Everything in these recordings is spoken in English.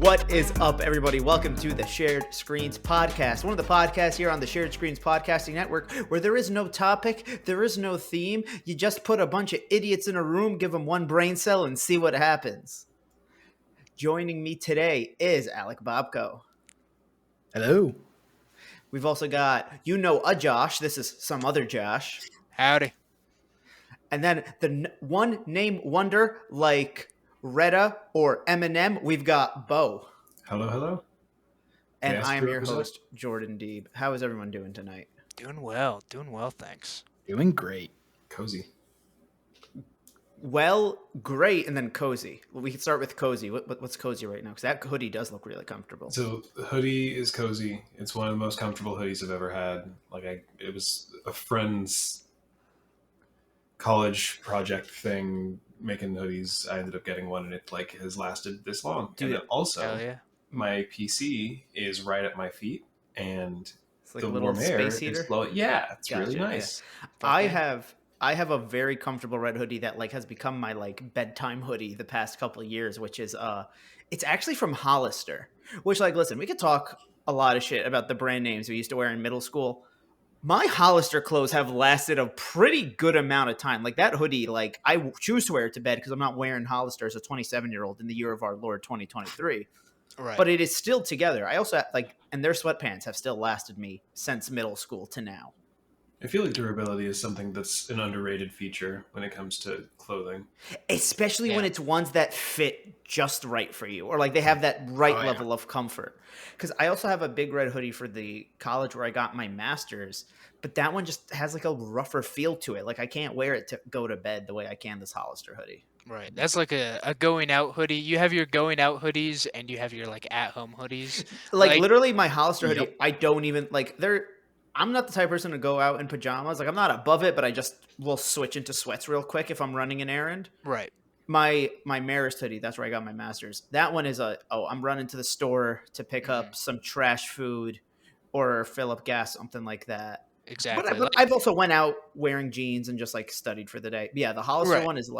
What is up, everybody? Welcome to the Shared Screens Podcast, one of the podcasts here on the Shared Screens Podcasting Network where there is no topic, there is no theme. You just put a bunch of idiots in a room, give them one brain cell, and see what happens. Joining me today is Alec Bobko. Hello. We've also got, a Josh. This is some other Josh. Howdy. And then the one name wonder like Retta or Eminem, we've got Bo. Hello, hello. And Yes, I am your represent. host, Jordan Deeb. How is everyone doing tonight? Doing well, thanks. Doing great. Cozy. Well, great, and then cozy. We can start with cozy. What's cozy right now? Because that hoodie does look really comfortable. So the hoodie is cozy. It's one of the most comfortable hoodies I've ever had. It was a friend's college project thing making hoodies. I ended up getting one, and it has lasted this long. Dude, and then also, Hell yeah. my PC is right at my feet, and It's like the a little warm air space heater. is blowing. Yeah, it's really Gotcha, nice. Yeah. I have a very comfortable red hoodie that has become my bedtime hoodie the past couple of years, which is it's actually from Hollister. Which listen, we could talk a lot of shit about the brand names we used to wear in middle school. My Hollister clothes have lasted a pretty good amount of time. That hoodie, I choose to wear it to bed because I'm not wearing Hollister as a 27-year-old in the year of our Lord 2023. Right. But it is still together. I also and their sweatpants have still lasted me since middle school to now. I feel like durability is something that's an underrated feature when it comes to clothing. Especially when it's ones that fit just right for you, or they have that level of comfort. Because I also have a big red hoodie for the college where I got my master's, but that one just has a rougher feel to it. I can't wear it to go to bed the way I can this Hollister hoodie. Right. That's like a going out hoodie. You have your going out hoodies and you have your at home hoodies. Literally my Hollister hoodie, I don't even I'm not the type of person to go out in pajamas. I'm not above it, but I just will switch into sweats real quick if I'm running an errand. Right. My Marist hoodie, that's where I got my master's. That one is I'm running to the store to pick up some trash food or fill up gas, something like that. Exactly. But I've also went out wearing jeans and just studied for the day. But yeah, the Hollister one is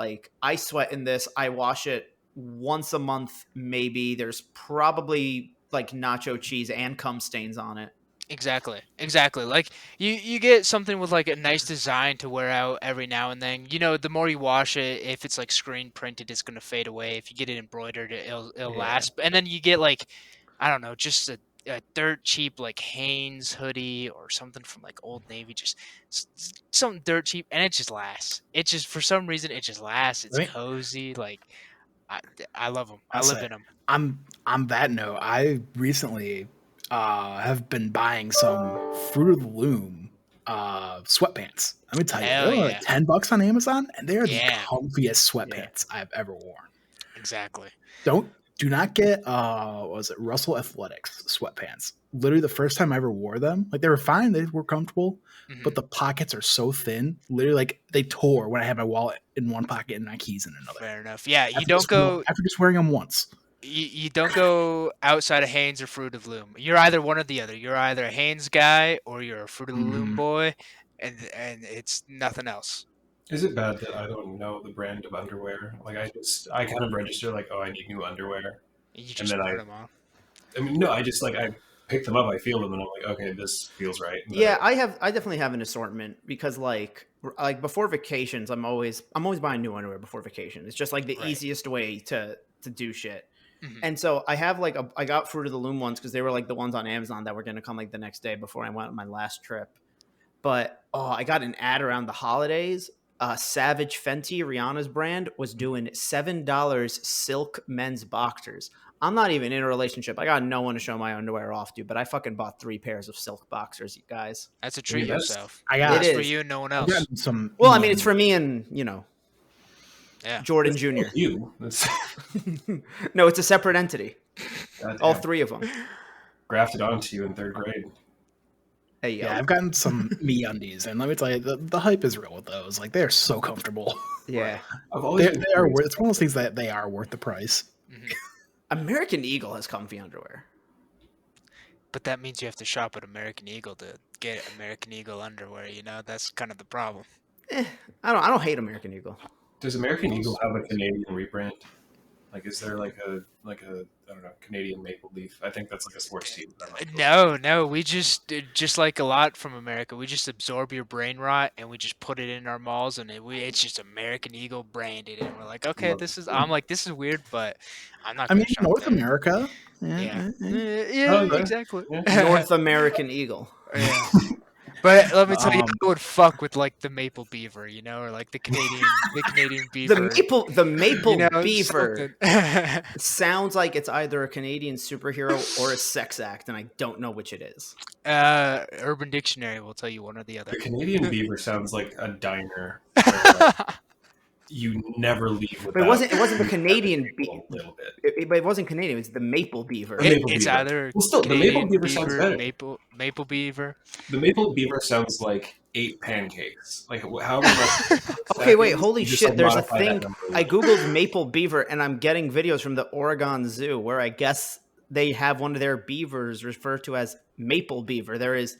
I sweat in this. I wash it once a month, maybe. There's probably nacho cheese and cum stains on it. Exactly. You get something with a nice design to wear out every now and then. The more you wash it, if it's screen printed, it's gonna fade away. If you get it embroidered, it'll last. And then you get I don't know, just a dirt cheap Hanes hoodie or something from Old Navy, just something dirt cheap, and it just lasts. It just for some reason it just lasts. It's cozy. I love them. I live in them. On that note, I recently have been buying some Fruit of the Loom sweatpants. Let me tell you, they're $10 on Amazon, and they are the comfiest sweatpants I've ever worn. Exactly. Do not get Russell Athletics sweatpants. Literally the first time I ever wore them, they were fine, they were comfortable, but the pockets are so thin. Literally, they tore when I had my wallet in one pocket and my keys in another. Fair enough. Yeah, after just wearing them once. You don't go outside of Hanes or Fruit of the Loom. You're either one or the other. You're either a Hanes guy or you're a Fruit of the Loom boy, and it's nothing else. Is it bad that I don't know the brand of underwear? I kind of register I need new underwear. You just put them on. I mean, no, I just I pick them up, I feel them, and I'm okay, this feels right. Yeah, I definitely have an assortment because before vacations, I'm always buying new underwear before vacation. It's just the easiest way to do shit. Mm-hmm. And so I have I got Fruit of the Loom ones because they were the ones on Amazon that were going to come the next day before I went on my last trip. But I got an ad around the holidays. Savage Fenty, Rihanna's brand, was doing $7 silk men's boxers. I'm not even in a relationship. I got no one to show my underwear off to, but I fucking bought 3 pairs of silk boxers, you guys. That's a treat yourself. It's for you and no one else. It's for me and Jordan Jr. You. No, it's a separate entity. All 3 of them. Grafted onto you in 3rd grade. Hey, yo. Yeah, I've gotten some MeUndies, and let me tell you, the hype is real with those. They're so comfortable. Yeah. They are worth. It's one of those things that they are worth the price. Mm-hmm. American Eagle has comfy underwear. But that means you have to shop at American Eagle to get American Eagle underwear. That's kind of the problem. I don't hate American Eagle. Does American Eagle have a Canadian rebrand? Like, is there like a I don't know, Canadian maple leaf? I think that's like a sports team. No, we just like a lot from America. We just absorb your brain rot and we just put it in our malls, and it's just American Eagle branded, and we're like, okay, I'm like, this is weird, but I'm not. I mean, shop North there. America. Yeah, Oh, yeah. exactly. Yeah. North American Eagle. Yeah. But let me tell you, Um, I would fuck with like the maple beaver, or like the Canadian beaver. The maple you know, beaver something. sounds like it's either a Canadian superhero or a sex act, and I don't know which it is. Urban Dictionary will tell you one or the other. The Canadian beaver sounds like a diner. Where, you never leave without. But it wasn't the Canadian beaver. A little bit. But it wasn't Canadian. It's the maple beaver. It's beaver. either Well, still, Canadian the maple beaver sounds better. Maple beaver. The maple beaver sounds like 8 pancakes. Like how? Okay, wait, holy just, shit! like, There's a modify that thing. number a I little. googled maple beaver, and I'm getting videos from the Oregon Zoo where I guess they have one of their beavers referred to as maple beaver. There is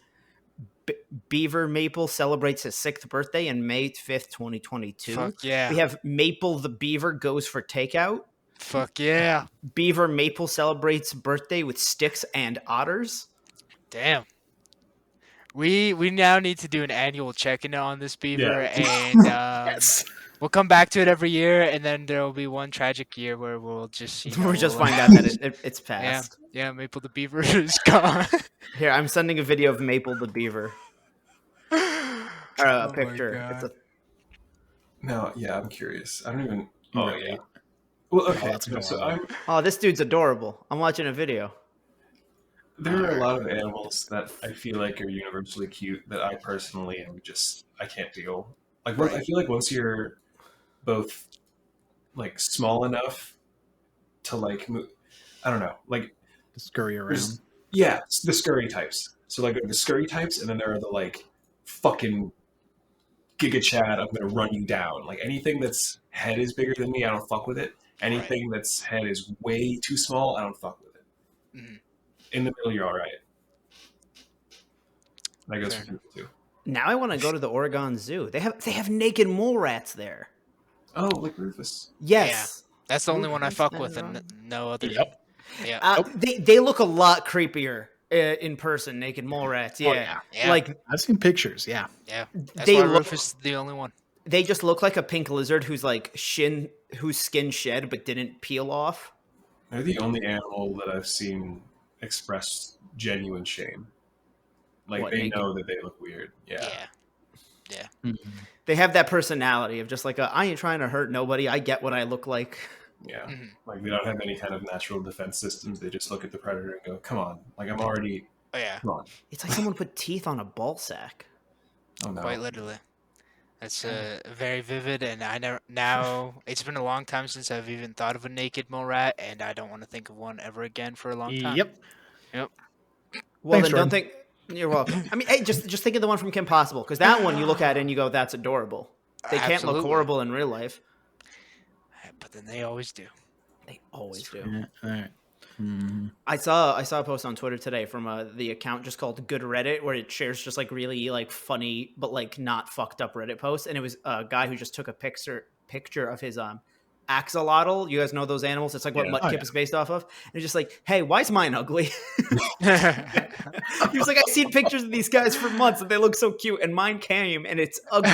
Beaver Maple celebrates his 6th birthday on May 5th, 2022. Fuck yeah. We have Maple the Beaver goes for takeout. Fuck yeah. Beaver Maple celebrates birthday with sticks and otters. Damn. We now need to do an annual check-in on this beaver, Yeah. and yes. we'll come back to it every year, and then there will be one tragic year where we'll just We'll just find out that it's past. Yeah, Maple the beaver is gone. Here, I'm sending a video of Maple the Beaver. Or a Oh my picture. God. It's No, yeah, I'm curious. I don't even. Oh, Right. yeah. Well, okay. that's so adorable. oh, this dude's adorable. I'm watching a video. there are a lot of animals that I feel like are universally cute that I personally am I can't deal. Like I feel like once you're both like small enough to like move, I don't know, like Scurry around. the scurry types. So like there are the scurry types, and then there are the like fucking Giga Chad, I'm gonna run you down. Like anything that's head is bigger than me, I don't fuck with it. Anything that's head is way too small, I don't fuck with it. Mhm. In the middle, you're all right. That goes Fair for people too. Now I want to go to the Oregon Zoo. They have naked mole rats there. Oh, like Rufus. Yes. That's the only one I Rufus fuck and with, and Ron. no other. Yep. Yeah. They look a lot creepier in person. Naked mole rats. Yeah. Oh, yeah. Yeah. Like I've seen pictures. Yeah. Yeah. That's they why look- Rufus is the only one. they just look like a pink lizard whose skin shed but didn't peel off. They're the only animal that I've seen express genuine shame. Like What, they naked? know that they look weird. Yeah. They have that personality of just like I ain't trying to hurt nobody. I get what I look like. Yeah. Mhm. Like they don't have any kind of natural defense systems. They just look at the predator and go, "Come on! Like I'm already Oh yeah. come on." It's like someone put teeth on a ball sack. Oh no. Quite literally. That's very vivid, and I never. Now it's been a long time since I've even thought of a naked mole rat, and I don't want to think of one ever again for a long time. Yep. Well, Thanks, then don't Jordan. think. You're welcome. I mean, hey, just think of the one from Kim Possible, because that one you look at it and you go, "That's adorable." They can't look Absolutely. horrible in real life. But then they always do. They always do. Yeah, all right. Mhm. I saw a post on Twitter today from the account just called Good Reddit, where it shares just like really like funny but like not fucked up Reddit posts, and it was a guy who just took a picture of his axolotl. You guys know those animals? It's like what Yeah. Mutt Oh, Kip yeah. is based off of. And it's just like, hey, why is mine ugly? He was like, I've seen pictures of these guys for months and they look so cute, and mine came and it's ugly.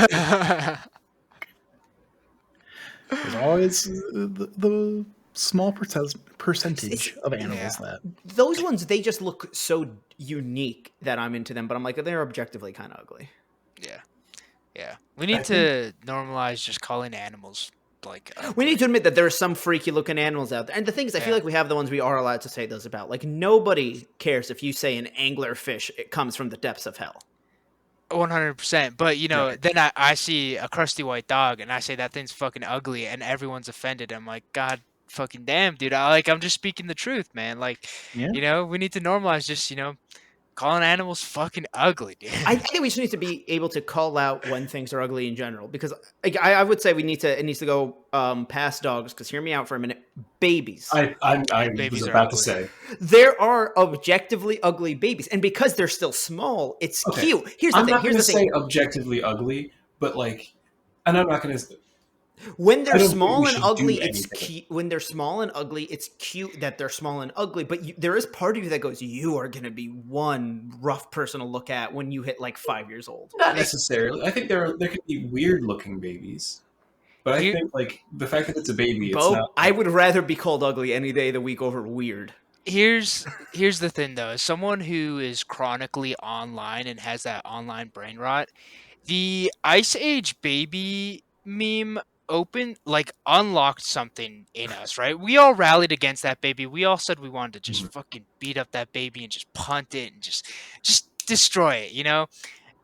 There's always the small percentage of animals that. Those ones, they just look so unique that I'm into them, but I'm like, they're objectively kind of ugly. Yeah. We need to normalize just calling animals like. We need to admit that there are some freaky looking animals out there. And the thing is, I feel Yeah. like we have the ones we are allowed to say those about. Like, nobody cares if you say an anglerfish, it comes from the depths of hell. 100%. But then I see a crusty white dog and I say that thing's fucking ugly, and everyone's offended. I'm like, God fucking damn, dude. I'm just speaking the truth, man. Like, Yeah. we need to normalize just calling animals fucking ugly, dude. I think we just need to be able to call out when things are ugly in general, because like, I would say it needs to go past dogs, because hear me out for a minute. Babies. I Babies was are about to ugly. say. There are objectively ugly babies, and because they're still small, it's Okay. cute. Here's the I'm thing. not Here's going the to thing. say objectively ugly, but like, and I'm not going to. When they're I don't think small we and should ugly, do it's anything. cute. When they're small and ugly, it's cute that they're small and ugly. But there is part of you that goes, "You are going to be one rough person to look at when you hit like 5 years old." Not necessarily. I think there could be weird looking babies, but I Here- think like the fact that it's a baby, it's Bo, not. I would rather be called ugly any day of the week over weird. Here's the thing though, as someone who is chronically online and has that online brain rot, the Ice Age baby meme unlocked something in us, right? We all rallied against that baby. We all said we wanted to just fucking beat up that baby and just punt it and just destroy it, you know?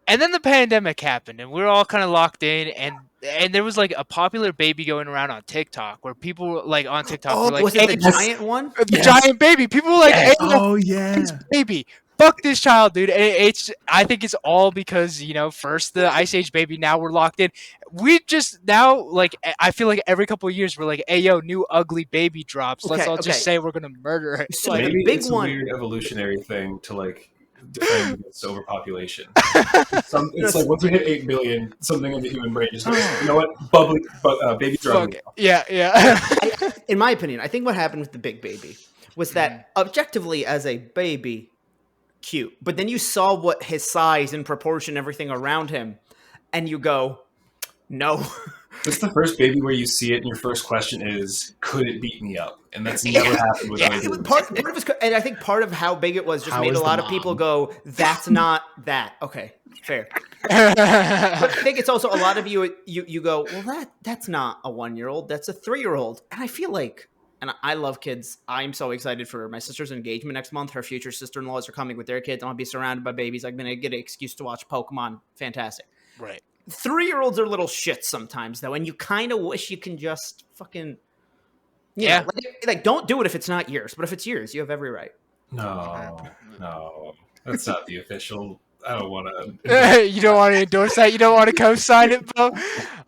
And then the pandemic happened and we are all kind of locked in, and there was like a popular baby going around on TikTok where people were like on TikTok were Oh, like, was it "Hey, the giant one? the Yes. giant baby." People were like, Yes. "Hey, Oh yeah. this baby, fuck this child, dude." And I think it's all because, you know, first the Ice Age baby, now we're locked in. We just now, like, I feel like every couple of years we're like, "Hey, yo, new ugly baby drops. Let's Okay, all okay. just say we're gonna murder it." So Like, the Maybe big it's one- a weird evolutionary thing to like defend against overpopulation. It's like once we hit 8 billion, something in the human brain just goes, you know what, baby drug. fuck it. Yeah. In my opinion, I think what happened with the big baby was that objectively as a baby, cute. But then you saw what his size and proportion, everything around him, and you go, no. It's the first baby where you see it and your first question is, could it beat me up? And that's never happened with other It was babies. part of his, and I think part of how big it was just How made is a the lot of mom? people go, that's not that. Okay, fair. But I think it's also a lot of you go, well, that's not a 1-year-old, that's a 3-year-old. And I feel like, and I love kids. I'm so excited for my sister's engagement next month. Her future sister-in-laws are coming with their kids. I'm gonna be surrounded by babies. I'm gonna get an excuse to watch Pokemon. Fantastic. Right. 3-year-olds are little shits sometimes though, and you kind of wish you can just fucking, you Yeah. know, like don't do it if it's not yours, but if it's yours, you have every right. No, that's not the official. I don't want to. You don't want to endorse that. You don't want to co-sign it, bro.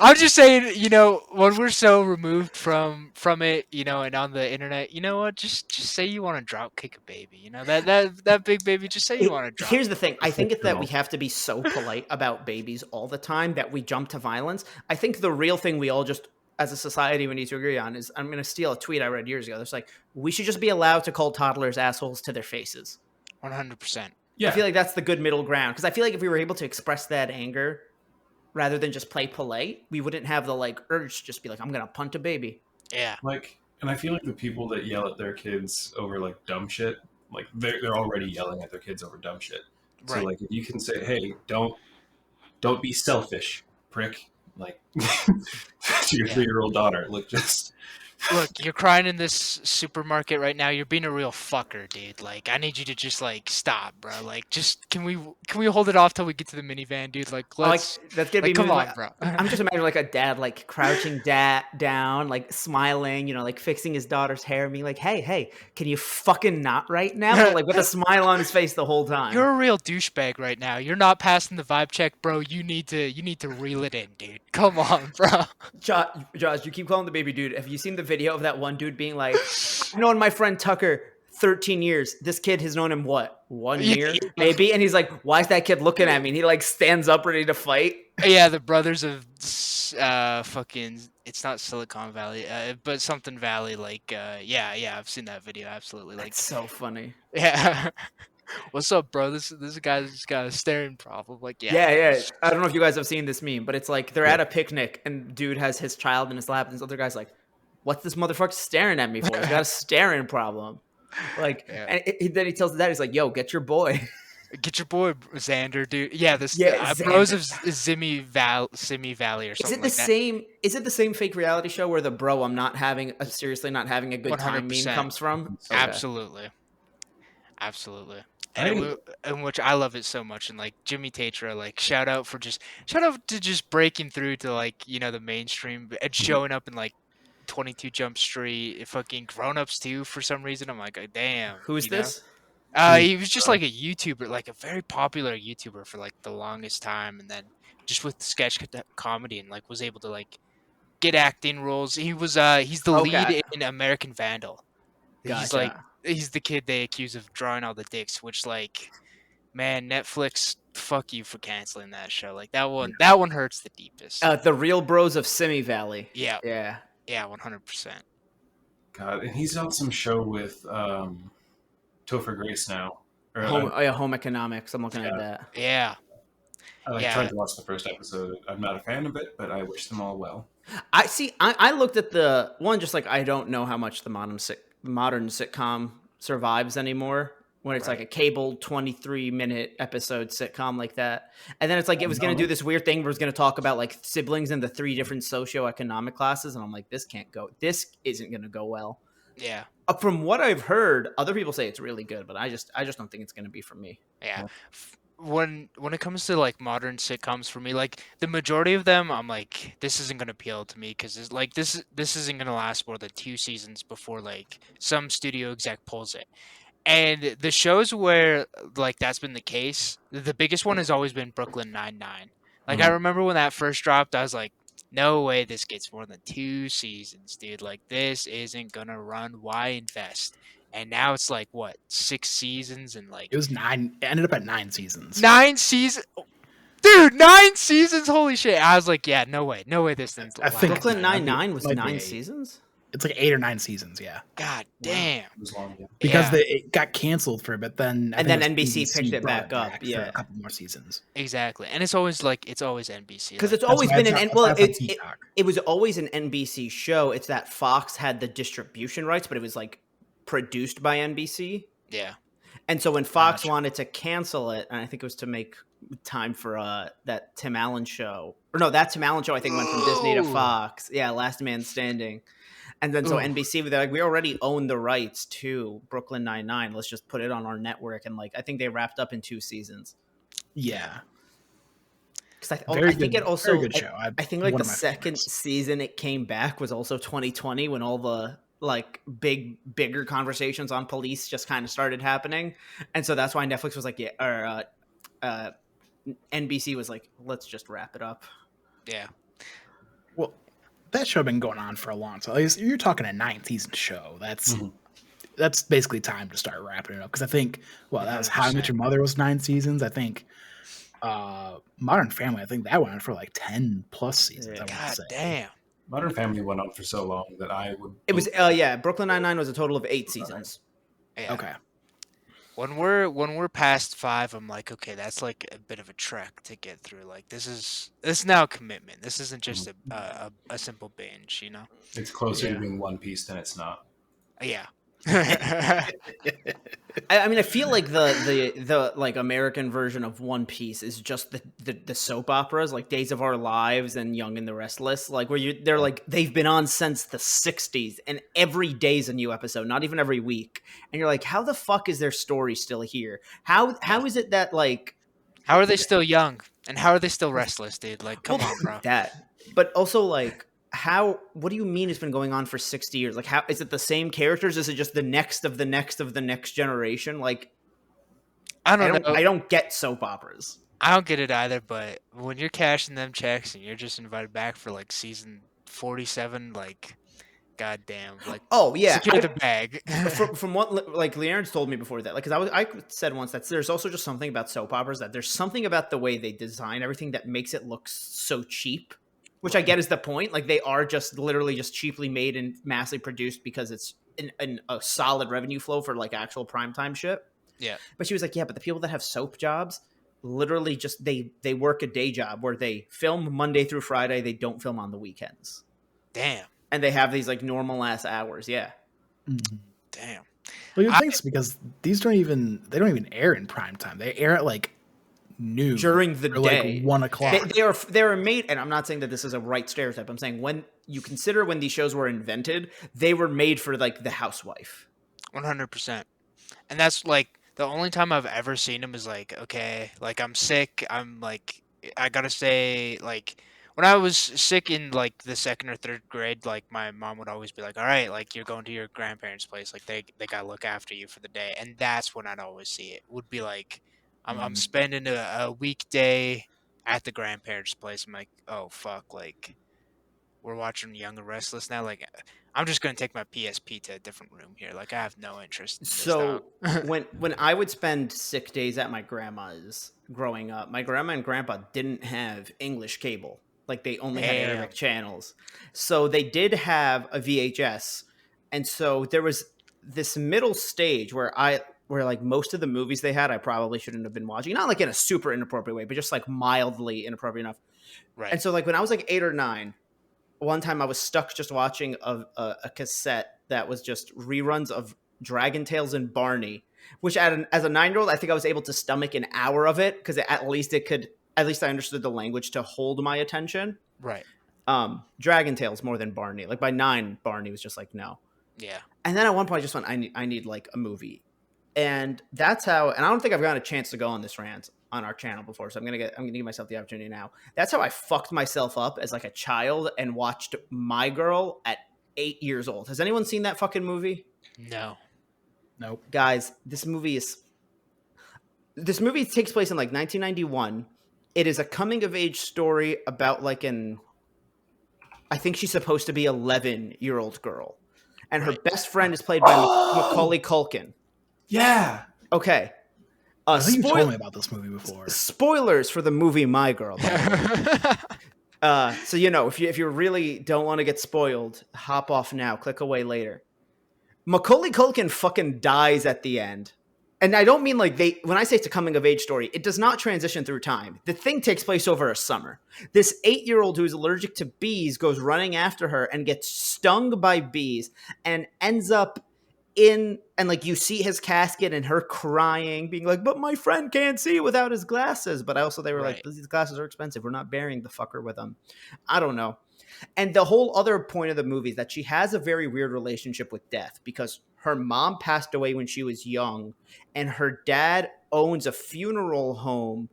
I'm just saying, you know, when we're so removed from it, you know, and on the internet, you know what? Just say you want to drop kick a baby. You know, that big baby. Just say you want to drop. Here's the thing. I think it's that we Fictional. have to be so polite about babies all the time that we jump to violence. I think the real thing we all just, as a society, we need to agree on is, I'm going to steal a tweet I read years ago. It's like, we should just be allowed to call toddlers assholes to their faces. 100%. Yeah, I feel like that's the good middle ground. Because I feel like if we were able to express that anger rather than just play polite, we wouldn't have the like urge to just be like, I'm going to punt a baby. Yeah. like, and I feel like the people that yell at their kids over like dumb shit, like they're already yelling at their kids over dumb shit. So Right. like, if you can say, hey, don't be selfish, prick, like to your Yeah. 3-year-old daughter, like just. Look, you're crying in this supermarket right now. You're being a real fucker, dude. Like, I need you to just like stop, bro. Like, just can we hold it off till we get to the minivan, dude? Like, let's. That's gonna be Come me, on, like, bro. I'm just imagining like a dad like crouching down, like smiling, you know, like fixing his daughter's hair and being like, hey, can you fucking not right now? But, like with a smile on his face the whole time. You're a real douchebag right now. You're not passing the vibe check, bro. You need to reel it in, dude. Come on, bro. Josh, you keep calling the baby dude. Have you seen the video of that one dude being like, I've known my friend Tucker 13 years. This kid has known him what? 1 Yeah, year? yeah. Maybe? And he's like, why is that kid looking at me? And he like stands up ready to fight. Yeah, the brothers of fucking. It's not Silicon Valley, but something Valley. Like, yeah, I've seen that video. Absolutely. Like, It's so funny. yeah. What's up, bro? This guy's got a staring problem. Like, Yeah. I don't know if you guys have seen this meme, but it's like they're at a picnic and dude has his child in his lap and this other guy's like, what's this motherfucker staring at me for? He's got a staring problem. Like, Yeah. and then he tells the dad, he's like, yo, get your boy. Get your boy Xander, dude. Yeah, this Yeah, Bros Xander. of Simi Valley or Is something it the like that. same? Is it the same fake reality show where the bro I'm not having seriously not having a good time meme 100%. comes from? Okay. Absolutely. And which I love it so much. And like Jimmy Tatra, like shout out to just breaking through to like, you know, the mainstream and showing up in like 22 Jump Street, fucking Grown Ups too for some reason. I'm like, damn. Who's you know? this? He was just like a YouTuber, like a very popular YouTuber for like the longest time, and then just with sketch comedy and like was able to like get acting roles. He's the Okay. lead in American Vandal. He's Gotcha. like he's the kid they accuse of drawing all the dicks, which like, man, Netflix fuck you for canceling that show. Like that one hurts the deepest. The Real Bros of Simi Valley. Yeah. Yeah. Yeah, 100%. God, and he's on some show with Topher Grace now. Or, Home Economics. I'm looking at that. Yeah. I tried to watch the first episode. I'm not a fan of it, but I wish them all well. I see. I looked at the one just like I don't know how much the modern sitcom survives anymore. When it's like a cable 23-minute episode sitcom like that, and then it's like it was going to do this weird thing where it's going to talk about like siblings in the 3 different socioeconomic classes, and I'm like, this can't go. This isn't going to go well. Yeah. From what I've heard, other people say it's really good, but I just don't think it's going to be for me. Yeah. When it comes to like modern sitcoms for me, like the majority of them, I'm like, this isn't gonna appeal to me because it's like this isn't gonna last more than 2 seasons before like some studio exec pulls it. And the shows where like that's been the case, the biggest one has always been Brooklyn Nine-Nine. Like I remember when that first dropped, I was like, no way this gets more than 2 seasons, dude. Like this isn't gonna run. Why invest? And now it's like what 6 seasons and like It was 9. It ended up at 9 seasons. 9 seasons, dude. 9 seasons. Holy shit! I was like, yeah, no way this thing's. I think Brooklyn Nine-Nine was might be 9 8. seasons. It's like 8 or 9 seasons, yeah. God damn. It was long, yeah. Because it got canceled for a bit, then And think then it was NBC picked it brought back up, for yeah. a couple more seasons. Exactly, and it's always NBC Because like, it's always been Peacock. it was always an NBC show. It's that Fox had the distribution rights, but it was like produced by NBC. yeah. And so when Fox wanted to cancel it, and I think it was to make time for that Tim Allen show, or no, that Tim Allen show I think went from Disney to Fox. Yeah, Last Man Standing. And then so NBC, they're like, we already own the rights to Brooklyn Nine-Nine. Let's just put it on our network. And like, I think they wrapped up in 2 seasons. Yeah. Because I think it also, very good show. I think like one the of my second favorites. season it came back was also 2020 when all the like bigger conversations on police just kind of started happening. And so that's why Netflix was like, NBC was like, let's just wrap it up. Yeah. Well, that show had been going on for a long time. You're talking a 9-season show. That's basically time to start wrapping it up. Because I think, that was How I Met Your Mother was 9 seasons. I think Modern Family, I think that went on for like 10 plus seasons. Yeah. I God want to say. damn. Modern Family went on for so long that I would. It was Brooklyn Nine-Nine was a total of 8 seasons. Yeah. Okay. When we're past 5, I'm like, okay, that's like a bit of a trek to get through. Like this is now a commitment. This isn't just a simple binge, you know? It's closer to being One Piece than it's not. Yeah. I mean, I feel like the like American version of One Piece is just the soap operas like Days of Our Lives and Young and the Restless, like where they're like they've been on since the 60s and every day's a new episode, not even every week. And you're like, how the fuck is their story still here? How is it that like How are they still young? And how are they still restless, dude? Like, come on, bro. that? But also like what do you mean it's been going on for 60 years? Like, how is it the same characters? Is it just the next of the next of the next generation? Like, I don't know. I don't get soap operas. I don't get it either, but when you're cashing them checks and you're just invited back for like season 47, like, goddamn, like, oh yeah, secure the bag. from what like Leonard's told me before that, like, because I said once that there's also just something about soap operas that there's something about the way they design everything that makes it look so cheap. Which I get is the point. Like they are just literally just cheaply made and massively produced because it's a solid revenue flow for like actual primetime shit. Yeah. But she was like, yeah, but the people that have soap jobs literally just they work a day job where they film Monday through Friday. They don't film on the weekends. Damn. And they have these like normal ass hours. Yeah. Mm-hmm. Damn. Well, you think it's because they don't even air in prime time. They air at like noon during the day, like 1 o'clock. They are made, and I'm not saying that this is a right stereotype. I'm saying when you consider when these shows were invented, they were made for like the housewife. 100%. And that's like the only time I've ever seen them is like, okay, like I'm sick. I'm like, I gotta stay. Like when I was sick in like the 2nd or 3rd grade, like my mom would always be like, all right, like you're going to your grandparents' place. Like they gotta look after you for the day. And that's when I'd always see it. Would be like, I'm spending a weekday at the grandparents' place. I'm like, oh fuck, like we're watching Young and Restless now. Like, I'm just gonna take my PSP to a different room here. Like, I have no interest in this So now. when I would spend sick days at my grandma's growing up, my grandma and grandpa didn't have English cable. Like they only had Damn. Arabic channels. So they did have a VHS. And so there was this middle stage where like most of the movies they had I probably shouldn't have been watching. Not like in a super inappropriate way, but just like mildly inappropriate enough. Right. And so like when I was like 8 or 9, one time I was stuck just watching a cassette that was just reruns of Dragon Tales and Barney, which as a 9-year-old, I think I was able to stomach an hour of it because at least I understood the language to hold my attention. Right. Dragon Tales more than Barney. Like by 9, Barney was just like, no. Yeah. And then at one point I just went, I need like a movie. And that's how, and I don't think I've gotten a chance to go on this rant on our channel before, so I'm gonna give myself the opportunity now. That's how I fucked myself up as like a child and watched My Girl at 8 years old. Has anyone seen that fucking movie? No. Nope. Guys, this movie takes place in like 1991. It is a coming of age story about like I think she's supposed to be 11-year-old girl, and her best friend is played by Macaulay Culkin. Yeah. Okay. I think you told me about this movie before. Spoilers for the movie My Girl. So if you really don't want to get spoiled, hop off now. Click away later. Macaulay Culkin fucking dies at the end. And I don't mean like when I say it's a coming of age story, it does not transition through time. The thing takes place over a summer. This 8-year-old who is allergic to bees goes running after her and gets stung by bees and ends up and like you see his casket and her crying, being like, but my friend can't see without his glasses. But they were like, these glasses are expensive. We're not burying the fucker with them. I don't know. And the whole other point of the movie is that she has a very weird relationship with death because her mom passed away when she was young and her dad owns a funeral home,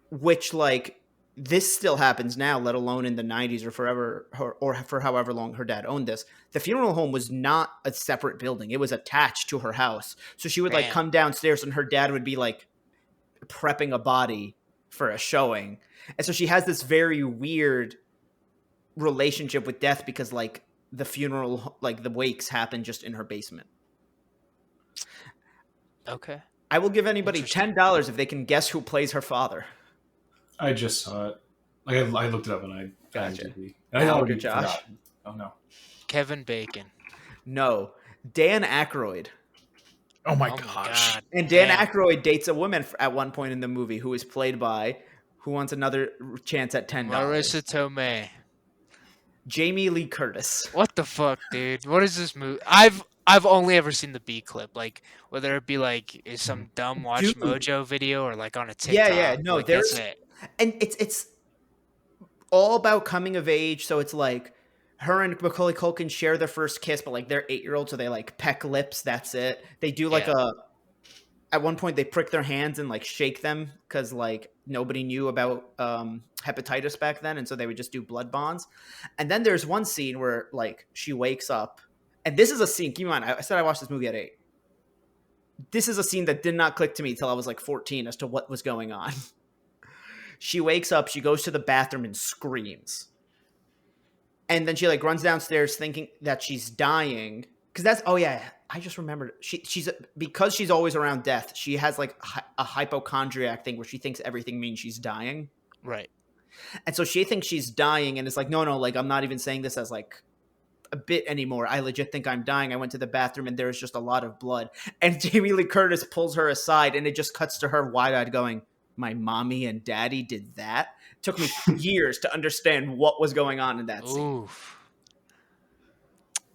which like this still happens now, let alone in the 90s or forever or for however long her dad owned this. The funeral home was not a separate building. It was attached to her house. So she would like come downstairs and her dad would be like prepping a body for a showing. And so she has this very weird relationship with death because like the funeral, like the wakes happen just in her basement. Okay. I will give anybody $10 if they can guess who plays her father. I just saw it. Like I looked it up and I Gotcha. I already Josh. forgot. Oh no. Kevin Bacon. No. Dan Aykroyd. Oh my Oh gosh. God. And Dan Damn. Aykroyd dates a woman at one point in the movie who is played by, who wants another chance at $10? Marissa Tomei. Jamie Lee Curtis. What the fuck, dude? What is this movie? I've only ever seen the B clip, like whether it be like is some dumb Watch Dude. Mojo video or like on a TikTok. Yeah. No, like, there's that's it. and it's all about coming of age. So it's like her and Macaulay Culkin share their first kiss, but like they're 8-year-olds, so they like peck lips. That's it. They do like at one point they prick their hands and like shake them because like nobody knew about hepatitis back then, and so they would just do blood bonds. And then there's one scene where like she wakes up, and this is a scene. Keep in mind, I said I watched this movie at 8. This is a scene that did not click to me until I was like 14 as to what was going on. She wakes up, she goes to the bathroom and screams. And then she like runs downstairs thinking that she's dying. Because that's, oh yeah, I just remembered. She's because she's always around death, she has like a hypochondriac thing where she thinks everything means she's dying. Right. And so she thinks she's dying and it's like, no, like I'm not even saying this as like a bit anymore. I legit think I'm dying. I went to the bathroom and there's just a lot of blood. And Jamie Lee Curtis pulls her aside and it just cuts to her wide-eyed going, my mommy and daddy did that? It took me years to understand what was going on in that scene. Oof.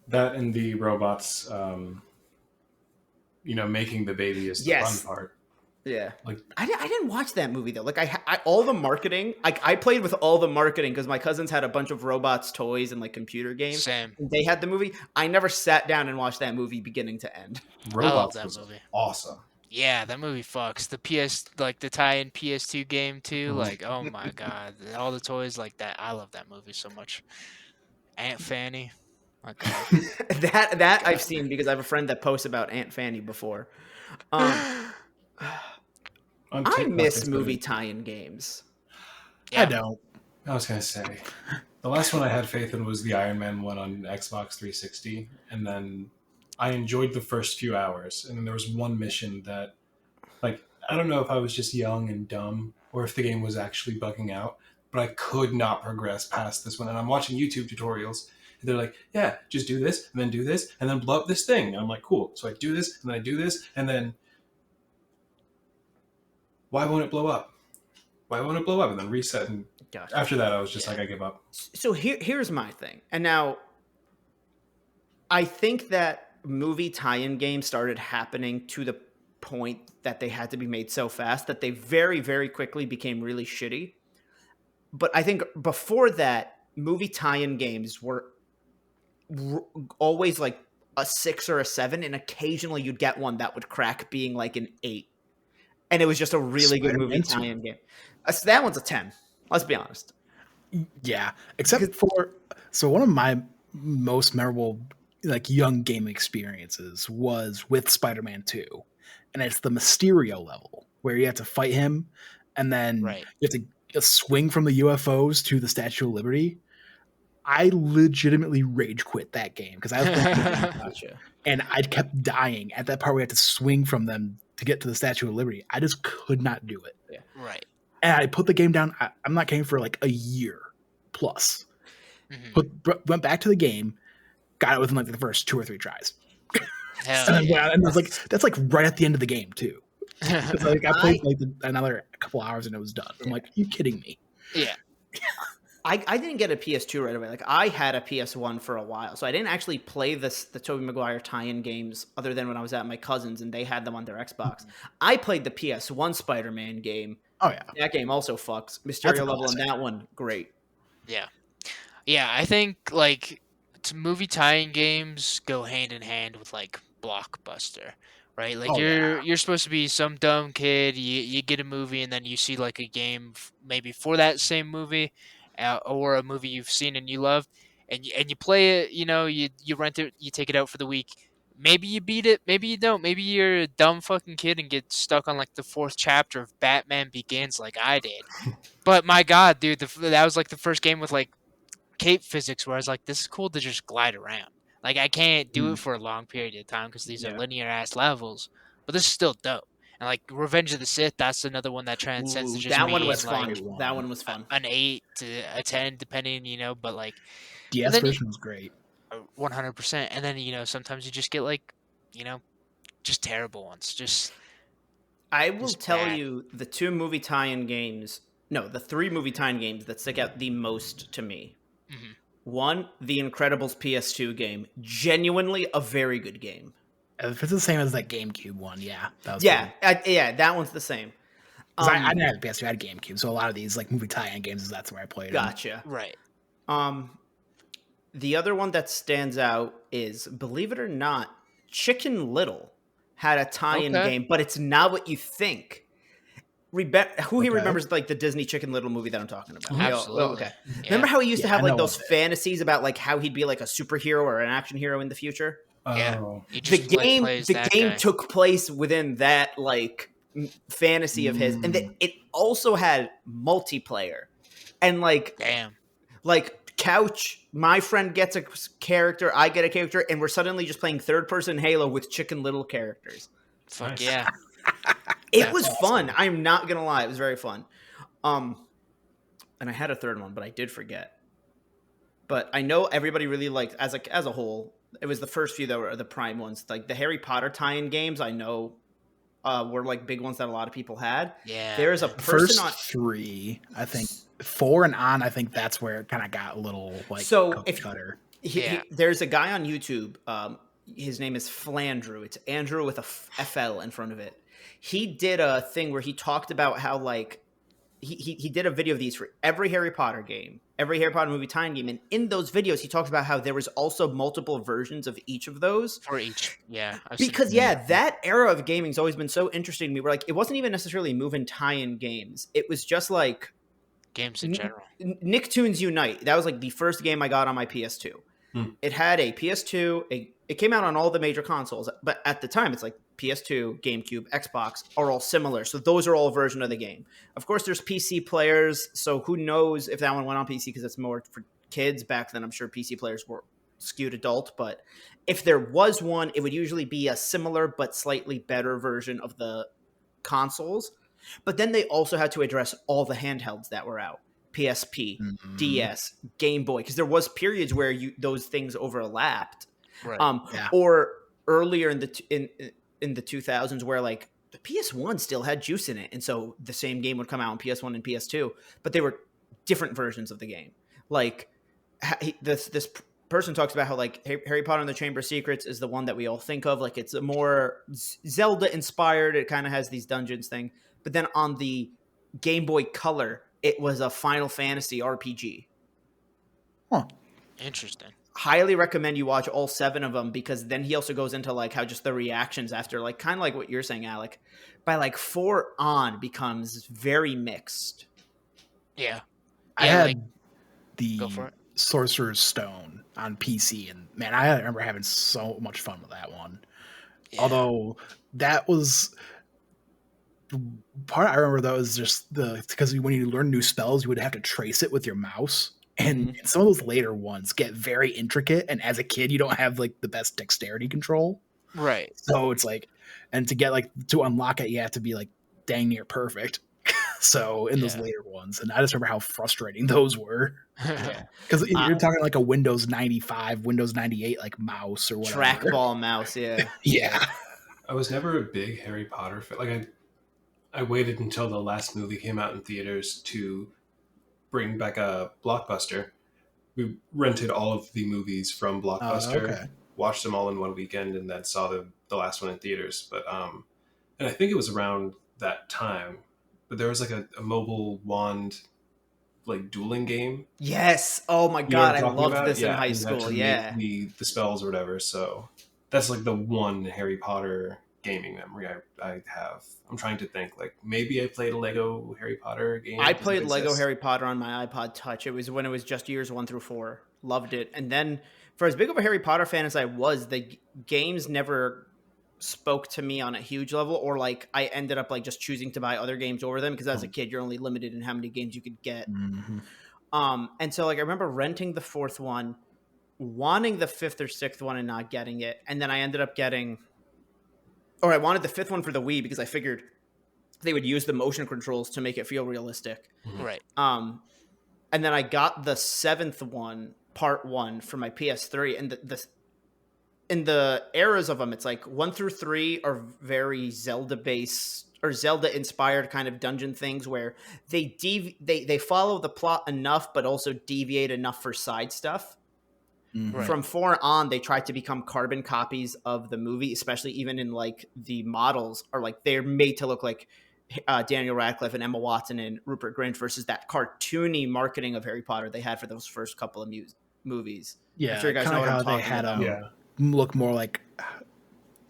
That and the robots, making the baby is the fun part. Yeah. Like I didn't watch that movie though. Like I all the marketing, I played with all the marketing because my cousins had a bunch of robots, toys, and like computer games. Same. They had the movie. I never sat down and watched that movie beginning to end. Robots that was movie. awesome. Yeah, that movie fucks. The tie-in PS2 game too. Like, oh my god, all the toys like that. I love that movie so much. Aunt Fanny. My God. that I've seen because I have a friend that posts about Aunt Fanny before. I miss movie tie-in games. I don't. I was gonna say the last one I had faith in was the Iron Man one on Xbox 360, and then I enjoyed the first few hours, and then there was one mission that, like, I don't know if I was just young and dumb or if the game was actually bugging out, but I could not progress past this one. And I'm watching YouTube tutorials, and they're like, "Yeah, just do this, and then do this, and then blow up this thing." And I'm like, "Cool." So I do this, and then I do this, and then why won't it blow up? Why won't it blow up? And then reset. And Gotcha. after that, I was just like, I give up. So here's my thing. And now I think that movie tie-in games started happening to the point that they had to be made so fast that they very, very quickly became really shitty. But I think before that, movie tie-in games were always like a 6 or a 7, and occasionally you'd get one that would crack being like an 8. And it was just a really good movie tie-in game. So that one's a 10. Let's be honest. Yeah, except for one of my most memorable like young game experiences was with Spider-Man 2, and it's the Mysterio level where you have to fight him, and then you have to swing from the UFOs to the Statue of Liberty. I legitimately rage quit that game because I was Gotcha. and I kept dying at that part where you had to swing from them to get to the Statue of Liberty. I just could not do it. Yeah. Right. And I put the game down. I'm not kidding, for like a year plus. Went back to the game, got it within like the first 2 or 3 tries. And it was like, that's like right at the end of the game too. Like I played like another couple hours and it was done. I'm like, you kidding me? Yeah. I didn't get a PS2 right away. Like I had a PS1 for a while, so I didn't actually play the Tobey Maguire tie-in games other than when I was at my cousin's and they had them on their Xbox. I played the PS1 Spider-Man game. Oh yeah, that game also fucks. Mysterio level in that one, great. Yeah, yeah. I think like movie tie-in games go hand in hand with like Blockbuster, right? Like you're supposed to be some dumb kid. You get a movie and then you see like a game maybe for that same movie. Or a movie you've seen and you love, and you play it, you rent it, you take it out for the week. Maybe you beat it, maybe you don't. Maybe you're a dumb fucking kid and get stuck on like the 4th chapter of Batman Begins like I did. But my God, dude, that was like the first game with like cape physics where I was like, this is cool to just glide around. Like I can't do it for a long period of time because these are linear ass levels, but this is still dope. And like Revenge of the Sith, that's another one that transcends to just that one being, was like, fun. That one was fun. An 8 to a 10, depending, but like DS version was great. 100%. And then sometimes you just get like, just terrible ones. I will tell you the 2 movie tie-in games. No, the 3 movie tie-in games that stick out the most to me. Mm-hmm. 1, The Incredibles PS2 game, genuinely a very good game. If it's the same as that GameCube one, that was that one's the same. I didn't have the PS2, I had GameCube, so a lot of these like movie tie-in games, that's where I played. Gotcha. Right. The other one that stands out is, believe it or not, Chicken Little had a tie-in game, but it's not what you think. Who here remembers like the Disney Chicken Little movie that I'm talking about? Absolutely. Okay. Yeah. Remember how he used to have like those fantasies about like how he'd be like a superhero or an action hero in the future? Yeah. The game took place within that like fantasy of his, and it also had multiplayer, and like couch. My friend gets a character, I get a character, and we're suddenly just playing 3rd-person Halo with Chicken Little characters. Fuck yeah. It was fun. I'm not gonna lie, it was very fun. And I had a 3rd one, but I did forget. But I know everybody really liked as a whole. It was the first few that were the prime ones. Like the Harry Potter tie-in games, I know were like big ones that a lot of people had. Yeah. There's a person on 3, I think 4 and on. I think that's where it kind of got a little like cutter. There's a guy on YouTube. His name is Flandrew. It's Andrew with a FL in front of it. He did a thing where he talked about how like he did a video of these for every Harry Potter game, every Harry Potter movie tie-in game, and in those videos he talked about how there was also multiple versions of each of those for each. Yeah, because that era of gaming's always been so interesting to me. Where like it wasn't even necessarily moving tie-in games; it was just like games in general. Nicktoons Unite. That was like the first game I got on my PS2. It had a PS2. It came out on all the major consoles, but at the time it's like PS2, GameCube, Xbox are all similar. So those are all a version of the game. Of course, there's PC players. So who knows if that one went on PC because it's more for kids. Back then, I'm sure PC players were skewed adult. But if there was one, it would usually be a similar but slightly better version of the consoles. But then they also had to address all the handhelds that were out. PSP, DS, Game Boy, because there was periods where those things overlapped. Right. Or earlier in the 2000s where like the PS1 still had juice in it, and so the same game would come out on PS1 and PS2, but they were different versions of the game. Like this person talks about how like Harry Potter and the Chamber of Secrets is the one that we all think of, like it's a more Zelda inspired. It kind of has these dungeons thing, but then on the Game Boy Color, it was a Final Fantasy RPG. Huh. Interesting. Highly recommend you watch all 7 of them, because then he also goes into like how just the reactions after, like kind of like what you're saying, Alec, by like 4 on becomes very mixed. Yeah. I had like, the go for it. Sorcerer's Stone on PC, and man, I remember having so much fun with that one. Yeah. Although that was the part I remember, that was just because when you learn new spells, you would have to trace it with your mouse. And some of those later ones get very intricate, and as a kid, you don't have like the best dexterity control. Right. So it's like, and to unlock it, you have to be like dang near perfect. So in those later ones, and I just remember how frustrating those were. Because you're talking like a Windows 95, Windows 98 like mouse or whatever. Trackball mouse, yeah. Yeah. I was never a big Harry Potter fan. Like I waited until the last movie came out in theaters to bring back a Blockbuster. We rented all of the movies from Blockbuster, watched them all in one weekend, and then saw the last one in theaters. But and I think it was around that time. But there was like a mobile wand, like dueling game. Yes. Oh my god, I loved this in high school. Yeah. The spells or whatever. So that's like the one Harry Potter gaming memory I have. I'm trying to think, like maybe I played a Lego Harry Potter game. I played Lego Harry Potter on my iPod Touch. It was when it was just years 1 through 4. Loved it. And then for as big of a Harry Potter fan as I was, the games never spoke to me on a huge level, or like I ended up like just choosing to buy other games over them, because as a kid you're only limited in how many games you could get. And so like I remember renting the 4th one, wanting the 5th or 6th one and not getting it, and then I ended up getting, or I wanted the 5th one for the Wii because I figured they would use the motion controls to make it feel realistic. Right. And then I got the 7th one, part 1, for my PS3, and in the eras of them, it's like 1 through 3 are very Zelda based or Zelda inspired kind of dungeon things where they follow the plot enough, but also deviate enough for side stuff. Right. From 4 on, they tried to become carbon copies of the movie, especially even in like the models are like they're made to look like Daniel Radcliffe and Emma Watson and Rupert Grint versus that cartoony marketing of Harry Potter they had for those first couple of movies. Yeah, I'm sure you guys know what I'm talking about. Look more like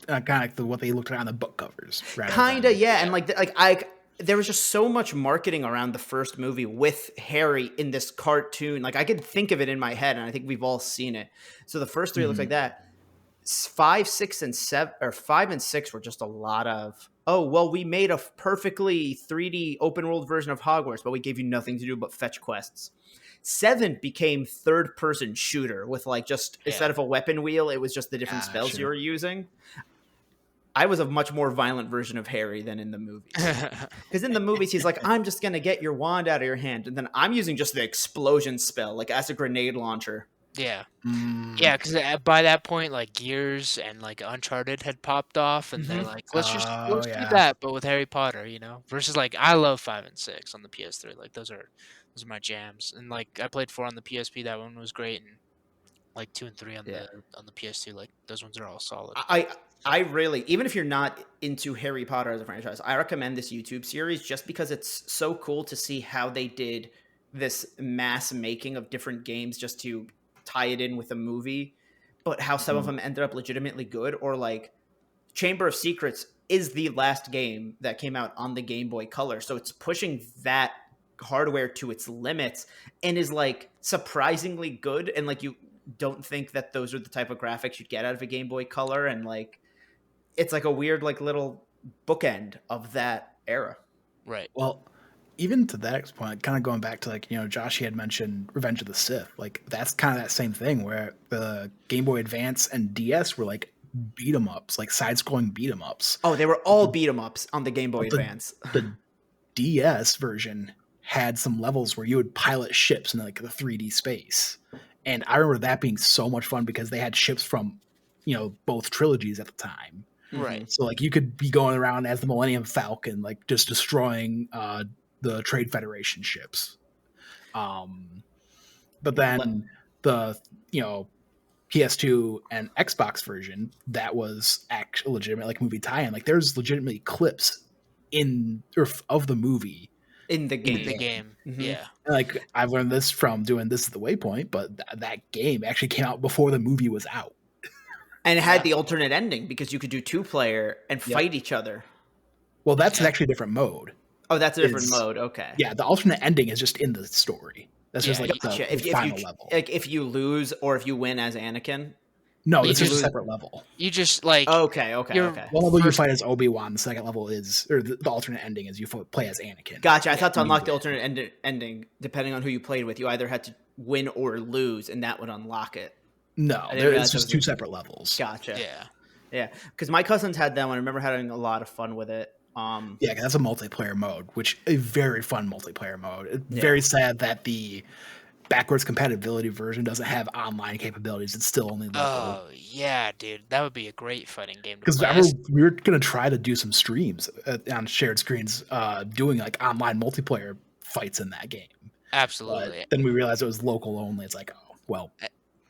kind of like what they looked at on the book covers. Kinda, yeah. And like there was just so much marketing around the first movie with Harry in this cartoon. Like I could think of it in my head, and I think we've all seen it. So the first 3 looks like that. 5, 6, and 7, or 5 and 6 were just a lot of, oh, well, we made a perfectly 3D open world version of Hogwarts, but we gave you nothing to do but fetch quests. 7 became third person shooter with like just instead of a weapon wheel, it was just the different spells you were using. I was a much more violent version of Harry than in the movies. Because in the movies, he's like, I'm just going to get your wand out of your hand. And then I'm using just the explosion spell, like as a grenade launcher. Yeah. Yeah, because by that point, like Gears and like Uncharted had popped off, and they're like, let's do that, but with Harry Potter, you know? Versus like, I love 5 and 6 on the PS3. Like those are my jams. And like I played 4 on the PSP, that one was great, and like 2 and 3 on the PS2, like those ones are all solid. I really, even if you're not into Harry Potter as a franchise, I recommend this YouTube series just because it's so cool to see how they did this mass making of different games just to tie it in with a movie, but how some of them ended up legitimately good. Or like Chamber of Secrets is the last game that came out on the Game Boy Color. So it's pushing that hardware to its limits and is like surprisingly good. And like you don't think that those are the type of graphics you'd get out of a Game Boy Color. And like it's like a weird like little bookend of that era. Right. Well, even to that point, kind of going back to like, Josh, he had mentioned Revenge of the Sith. Like that's kind of that same thing where the Game Boy Advance and DS were like beat 'em ups, like side-scrolling beat 'em ups. Oh, they were all beat 'em ups on the Game Boy Advance. The DS version had some levels where you would pilot ships in like the 3D space. And I remember that being so much fun because they had ships from, both trilogies at the time. Right. So like you could be going around as the Millennium Falcon, like just destroying the Trade Federation ships. But then the PS2 and Xbox version, that was actually legitimate like movie tie-in. Like there's legitimately clips of the movie In the game. In the game. Mhm. Yeah. And, like I've learned this from doing This Is the Waypoint, but that game actually came out before the movie was out. And it had the alternate ending because you could do 2-player and Yep. fight each other. Well, that's actually a different mode. Oh, that's a different Is- mode. Okay. Yeah, the alternate ending is just in the story. That's just Yeah, like Gotcha. the final level. Like if you lose or if you win as Anakin. No, you this is a just- separate level. You just like Okay. You're- Okay. One level you First- fight as Obi-Wan, the second level is, or the alternate ending is you play as Anakin. Gotcha. I thought to you unlock the win. alternate ending, depending on who you played with, you either had to win or lose, and that would unlock it. No, didn't realize it's it just was two a- separate levels. Gotcha. yeah. Yeah. Because my cousins had that one. I remember having a lot of fun with it. Yeah, 'cause that's a multiplayer mode, which a very fun multiplayer mode. It's Yeah. very sad that the backwards compatibility version doesn't have online capabilities. It's still only local. Oh yeah, dude, that would be a great fighting game to Because play. we were gonna try to do some streams on shared screens, doing like online multiplayer fights in that game. Absolutely. But then we realized it was local only. It's like, oh well,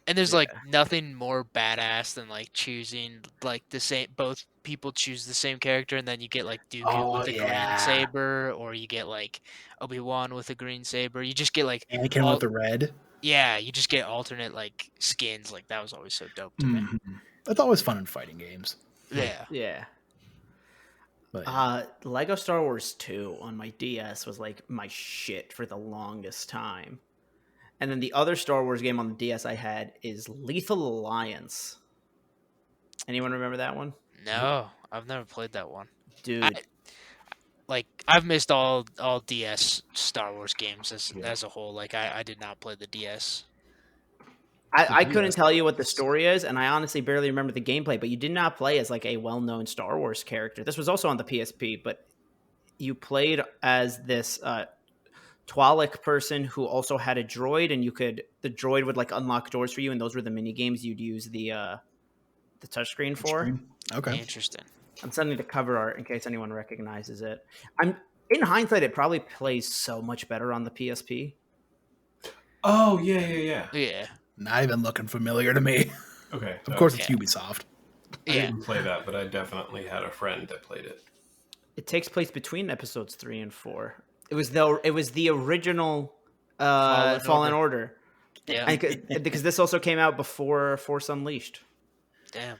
And there's like nothing more badass than like choosing like the same. Both people choose the same character, and then you get like Dooku Oh, with a yeah. green saber, or you get like Obi-Wan with a green saber. You just get like Anakin all- with the red. yeah, you just get alternate like skins. Like that was always so dope to me. Mhm. That's always fun in fighting games. Yeah. Yeah. But Lego Star Wars 2 on my DS was like my shit for the longest time. And then the other Star Wars game on the DS I had is Lethal Alliance. Anyone remember that one? No, I've never played that one. Dude, Like I've missed all DS Star Wars games as a whole. Like I did not play the DS. I couldn't tell you what the story is, and I honestly barely remember the gameplay, but you did not play as like a well-known Star Wars character. This was also on the PSP, but you played as this Twi'lek person who also had a droid, and the droid would like unlock doors for you, and those were the mini games you'd use the touchscreen for. okay. Interesting. I'm sending the cover art in case anyone recognizes it. In hindsight, it probably plays so much better on the PSP. Oh yeah. Yeah. Not even looking familiar to me. Okay. Of course, it's Ubisoft. I Yeah. didn't play that, but I definitely had a friend that played it. It takes place between episodes 3 and 4. It was the original Fallen Order. Yeah. Because this also came out before Force Unleashed. Damn.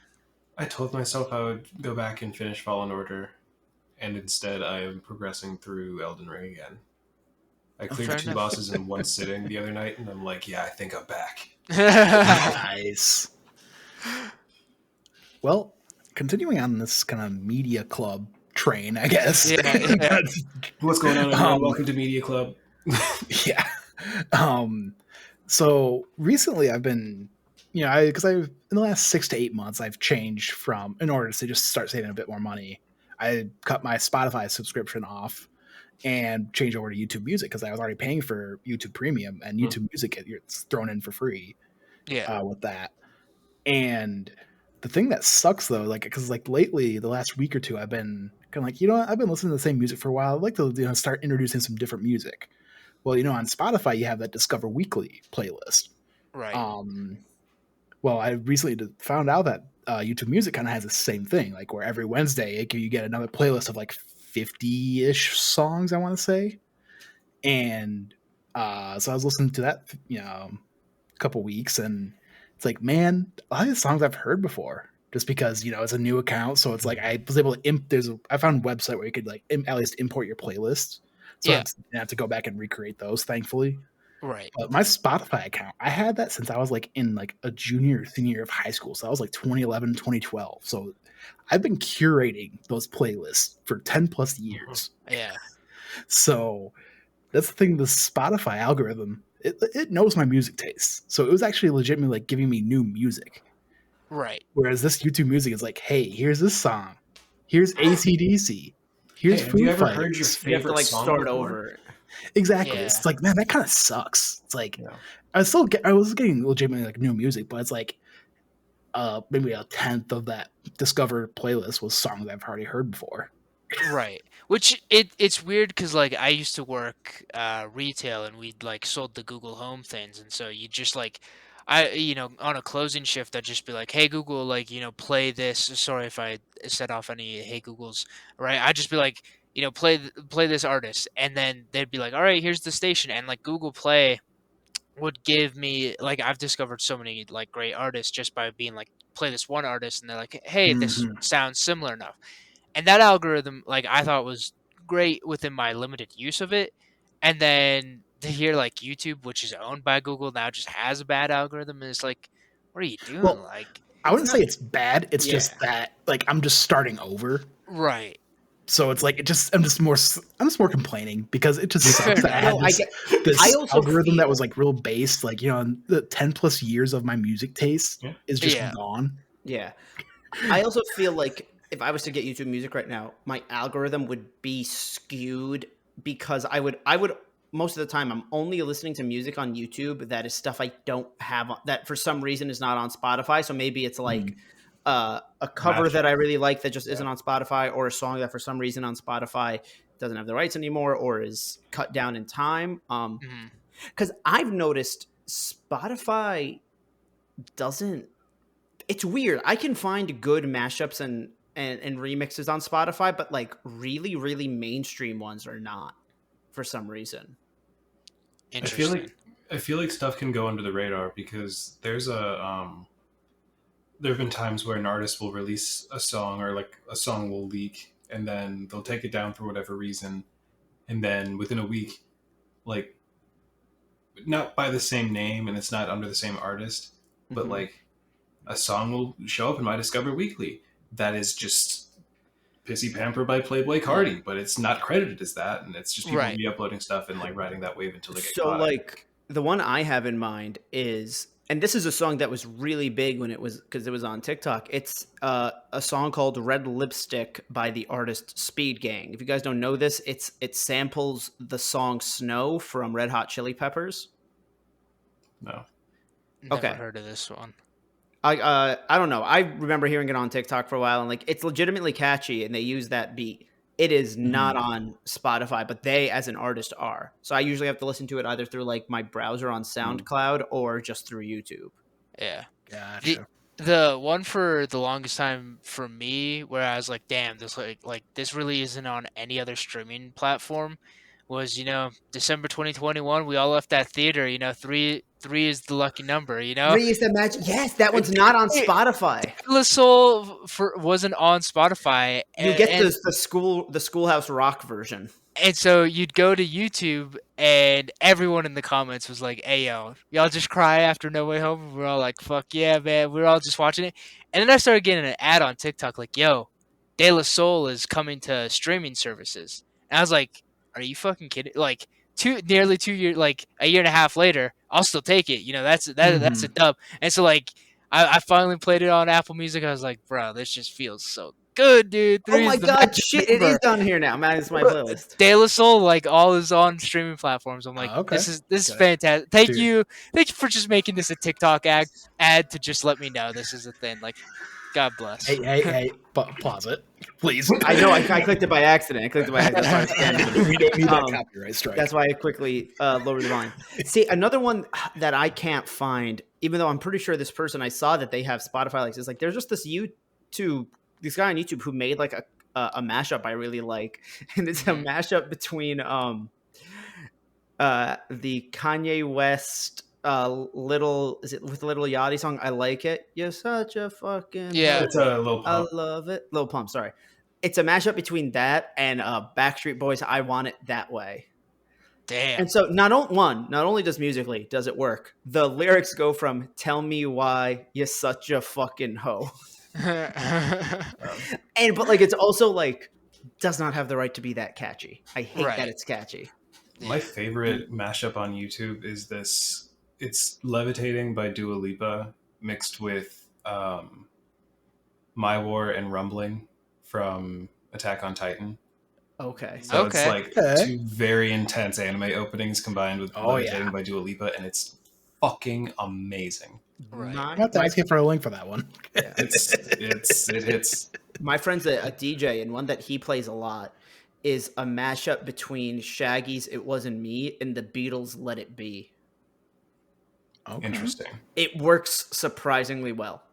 I told myself I would go back and finish Fallen Order, and instead I am progressing through Elden Ring again. I cleared fair 2 enough. bosses in one sitting the other night, and I'm like, yeah, I think I'm back. Nice. Well, continuing on this kind of media club train, I guess. Yeah. What's going on, everyone? Welcome to Media Club. Yeah. So recently I've been, because I've in the last 6 to 8 months, I've changed from, in order to just start saving a bit more money, I cut my Spotify subscription off and changed over to YouTube Music because I was already paying for YouTube Premium, and YouTube Music, it's thrown in for free Yeah. with that. And the thing that sucks though, like, because like lately, the last week or two, I've been kind of like, I've been listening to the same music for a while. I'd like to start introducing some different music. Well, on Spotify, you have that Discover Weekly playlist. Right. Well, I recently found out that YouTube Music kind of has the same thing, like where every Wednesday you get another playlist of like 50-ish songs, I want to say. And so I was listening to that, a couple weeks, and it's like, man, a lot of the songs I've heard before, just because it's a new account. So it's like I was able to I found a website where you could like at least import your playlist. So I didn't have to go back and recreate those, thankfully. Right. But my Spotify account, I had that since I was like in like a junior or senior year of high school. So that was like 2011, 2012. So I've been curating those playlists for 10 plus years. Yeah. So that's the thing, the Spotify algorithm, it knows my music tastes. So it was actually legitimately like giving me new music. Right. Whereas this YouTube music is like, hey, here's this song. Here's AC/DC. Here's Hey, have you Foo ever heard your Fighters. You have to favorite like song start before? over. Exactly. Yeah. It's like, man, that kind of sucks. It's like Yeah. I was getting legitimately like new music, but it's like maybe a tenth of that discovered playlist was songs I've already heard before. Right. Which it's weird because like I used to work retail and we'd like sold the Google Home things, and so you just like on a closing shift I'd just be like, hey Google, like play this. Sorry if I set off any hey Googles, right? I'd just be like, play this artist, and then they'd be like, all right, here's the station, and like Google Play would give me like I've discovered so many like great artists just by being like play this one artist, and they're like, hey, this Mhm. sounds similar enough. And that algorithm, like I thought was great within my limited use of it. And then to hear like YouTube, which is owned by Google, now just has a bad algorithm, and it's like, what are you doing? Well, Like, I wouldn't say it's bad. It's Yeah. just that like I'm just starting over. right? So it's like I'm just more complaining because it just sucks that I had No, I this, get. this I also algorithm that feel- was like real based, like and the 10 plus years of my music taste Yeah. is just Yeah. gone. Yeah. I also feel like if I was to get YouTube Music right now, my algorithm would be skewed because I would most of the time I'm only listening to music on YouTube that is stuff I don't have that for some reason is not on Spotify. So maybe it's like a cover that I really like that just isn't on Spotify, or a song that for some reason on Spotify doesn't have the rights anymore or is cut down in time. Mhm. Because I've noticed Spotify doesn't. It's weird. I can find good mashups and remixes on Spotify, but like really, really mainstream ones are not for some reason. Interesting. I feel like stuff can go under the radar because there's there have been times where an artist will release a song, or like a song will leak, and then they'll take it down for whatever reason, and then within a week, like not by the same name and it's not under the same artist, but Mhm. like a song will show up in my Discover Weekly that is just Pissy Pamper by Playboy Cardi, but it's not credited as that, and it's just people Right. re-uploading stuff and like riding that wave until they get So caught. like the one I have in mind is, and this is a song that was really big when it was because it was on TikTok. It's a song called "Red Lipstick" by the artist Speed Gang. If you guys don't know this, it samples the song "Snow" from Red Hot Chili Peppers. No. Never Okay. heard of this one. I don't know. I remember hearing it on TikTok for a while, and like it's legitimately catchy, and they use that beat. It is not on Spotify, but they, as an artist, are. So I usually have to listen to it either through like my browser on SoundCloud or just through YouTube. Yeah. Gotcha. The one for the longest time for me, where I was like, "Damn, this like this really isn't on any other streaming platform," was December 2021. We all left that theater. Three is the lucky number. Three is the magic. Yes, that one's not on Spotify. The Soul wasn't on Spotify. You get and, the Schoolhouse Rock version. and so you'd go to YouTube, and everyone in the comments was like, "Hey yo, y'all just cry after No Way Home." And we're all like, "Fuck yeah, man!" We're all just watching it, and then I started getting an ad on TikTok like, "Yo, De La Soul is coming to streaming services," and I was like, "Are you fucking kidding?" Like nearly 2 years, like a year and a half later, I'll still take it. That's a dub. And so like I finally played it on Apple Music. I was like, "Bro, this just feels so good, dude." Oh Three my is the god, magic shit! It number. is down here now. Man, it's my playlist. De La Soul, like all is on streaming platforms. I'm like, Okay. this is Okay. fantastic. Thank Dude. you for just making this a TikTok ad to just let me know this is a thing. Like, God bless. Hey, pause it, please. I know. I clicked it by accident. That's why I scanned it. We don't need that Um, copyright strike. That's why I quickly lowered the volume. See, another one that I can't find, even though I'm pretty sure this person I saw that they have Spotify likes, is like there's just this guy on YouTube who made like a mashup I really like, and it's a mashup between the Kanye West Little Yachty song "I Like It." You're such a fucking Yeah. It's a Lil I Pump. love it. Lil Pump, sorry. It's a mashup between that and Backstreet Boys' "I Want It That Way." Damn. And so not only does musically does it work, the lyrics go from "Tell me why you're such a fucking hoe," and but like it's also like does not have the right to be that catchy. I hate Right. that it's catchy. My favorite mashup on YouTube is this. It's Levitating by Dua Lipa mixed with My War and Rumbling from Attack on Titan. Okay. So Okay. it's like Okay. two very intense anime openings combined with Oh, Levitating yeah. by Dua Lipa, and it's fucking amazing. Right. I have to ask you for a link for that one. It hits. My friend's a DJ, and one that he plays a lot is a mashup between Shaggy's "It Wasn't Me" and the Beatles' "Let It Be." Okay. Interesting. It works surprisingly well.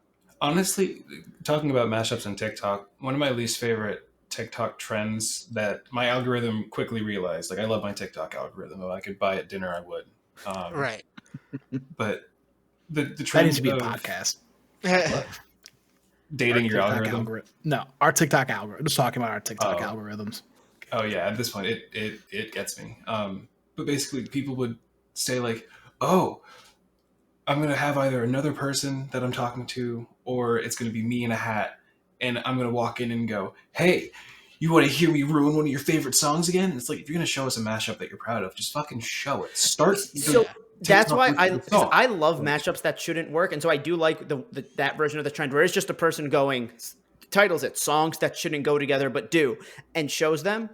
Honestly, talking about mashups on TikTok, one of my least favorite TikTok trends that my algorithm quickly realized, like I love my TikTok algorithm. If I could buy it dinner, I would. Right. But the That trend needs to be a of podcast. dating your TikTok algorithm. No, our TikTok algorithm. Just talking about our TikTok Oh. algorithms. Oh yeah, at this point it gets me. But basically people would say like, "Oh, I'm going to have either another person that I'm talking to or it's going to be me in a hat and I'm going to walk in and go, "Hey, you want to hear me ruin one of your favorite songs again?" And it's like if you're going to show us a mashup that you're proud of, just fucking show it. Start So Yeah. that's why TikTok because song. I love mashups that shouldn't work, and so I do like that version of the trend where it's just a person going titles it songs that shouldn't go together but do and shows them.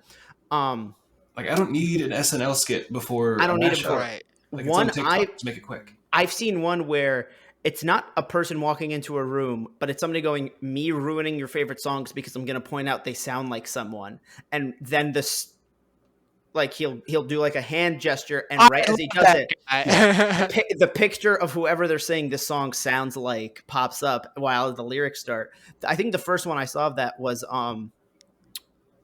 Like I don't need an SNL skit before I don't a need it mashup. before. Right. Like it's One on TikTok, just make it quick. I've seen one where it's not a person walking into a room, but it's somebody going, "Me ruining your favorite songs because I'm going to point out they sound like someone," and then this, like he'll do like a hand gesture, and right as he does it, the picture of whoever they're saying this song sounds like pops up while the lyrics start. I think the first one I saw of that was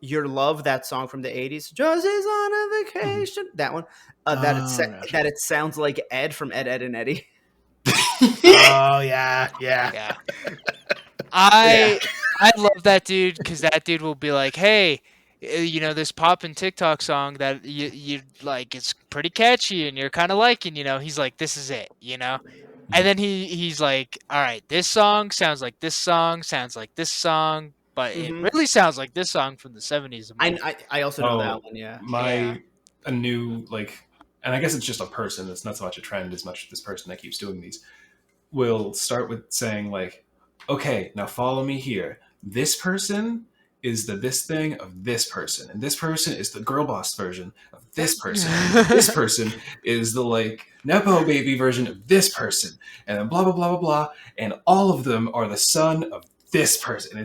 "Your Love," that song from the 80s. "Josie's on a vacation." That one. Gotcha. That it sounds like Ed from Ed, Ed and Eddie. Oh yeah. Yeah. I love that dude because that dude will be like, "Hey, this poppin' TikTok song that you like, it's pretty catchy and you're kind of liking, He's like, "This is it," And then he's like, "All right, this song sounds like this song, sounds like this song, but it Mhm. really sounds like this song from the 70s." I'm like, I also know that one. Yeah. A new and I guess it's just a person. It's not so much a trend as much this person that keeps doing these will start with saying like, "Okay, now follow me here. This person is the this thing of this person, and this person is the girl boss version of this person. And this person is the like nepo baby version of this person, and then blah blah blah blah blah, and all of them are the son of this person."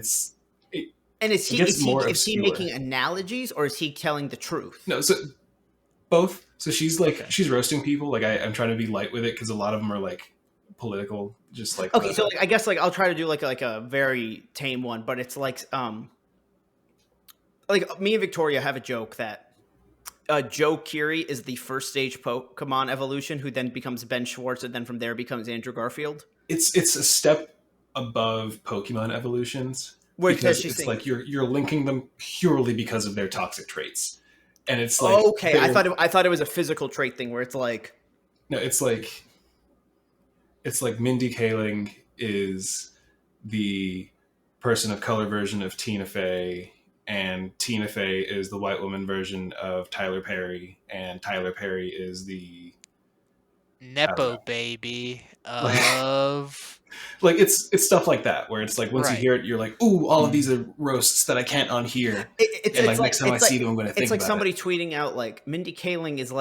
And is he obscure. making analogies or is he telling the truth? No, so both. So she's like she's roasting people. Like I'm trying to be light with it because a lot of them are like political, just like Okay, so like, I guess like I'll try to do like a very tame one, but it's like me and Victoria have a joke that Joe Keery is the first stage Pokemon evolution, who then becomes Ben Schwartz, and then from there becomes Andrew Garfield. It's a step above Pokemon evolutions because it's like you're linking them purely because of their toxic traits, and it's like okay. I thought it was a physical trait thing where it's like no, it's like Mindy Kaling is the person of color version of Tina Fey, and Tina Fey is the white woman version of Tyler Perry, and Tyler Perry is the nepo baby of like it's stuff like that where it's like once you hear it you're like, "Ooh, all of these are roasts that I can't unhear." It's like next time I see them I'm going to think it's like about somebody it. tweeting out like Mindy Kaling is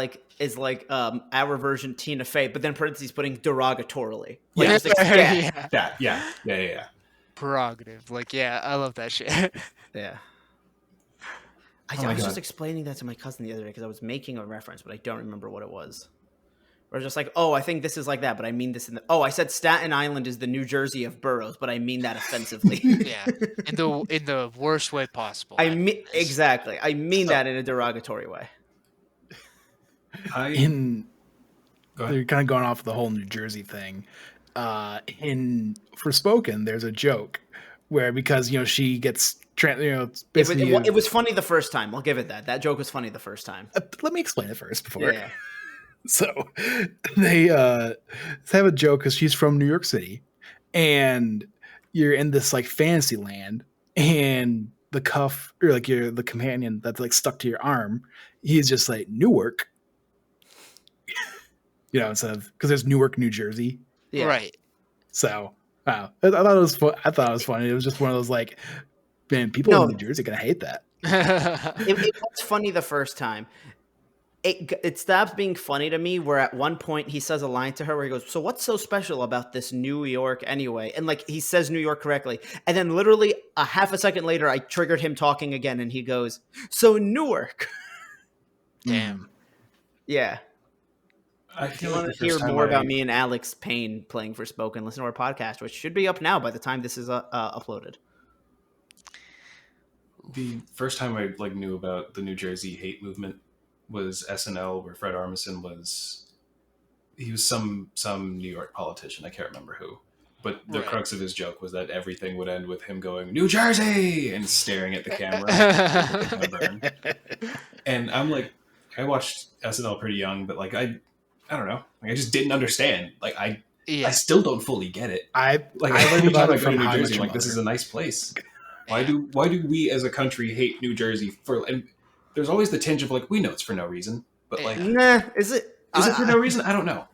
like our version Tina Fey, but then parentheses putting derogatorily. Like, Yeah. just like, Yeah. prerogative. Like, yeah, I love that shit. Yeah. Oh I my was God. just explaining that to my cousin the other day because I was making a reference, but I don't remember what it was. Or just like, "Oh, I think this is like that, but I mean this in the." Oh, I said Staten Island is the New Jersey of boroughs, but I mean that offensively. Yeah, in the worst way possible. Exactly. I mean that in a derogatory way. Go ahead. They're kind of going off the whole New Jersey thing. In Forspoken, there's a joke where because she gets It's basically it was funny the first time. I'll give it that. That joke was funny the first time. let me explain it first before. Yeah. So they have a joke because she's from New York City, and you're in this like fantasy land, and the cuff or like the companion that's like stuck to your arm, he's just like Newark, instead of because there's Newark, New Jersey. Yeah. Right. So wow, I thought it was I thought it was funny. It was just one of those like, man, people in New Jersey are gonna hate that. It was funny the first time. It stops being funny to me where at one point he says a line to her where he goes, so what's so special about this New York anyway? And like he says New York correctly. And then literally a half a second later, I triggered him talking again and he goes, so Newark. Damn. Yeah. I If you feel want like to hear more about me and Alex Payne playing for Spoken, listen to our podcast, which should be up now by the time this is uploaded. The first time I like knew about the New Jersey hate movement was SNL, where Fred Armisen was some New York politician. I can't remember who, but the crux of his joke was that everything would end with him going New Jersey and staring at the camera. And I'm like, I watched SNL pretty young, but like I don't know, like, I just didn't understand. Like I still don't fully get it. I learned about it from New Jersey. I'm like, this is a nice place. Why do we as a country hate New Jersey for? And there's always the tinge of like, we know it's for no reason, but like, nah, is it for no reason? I don't know.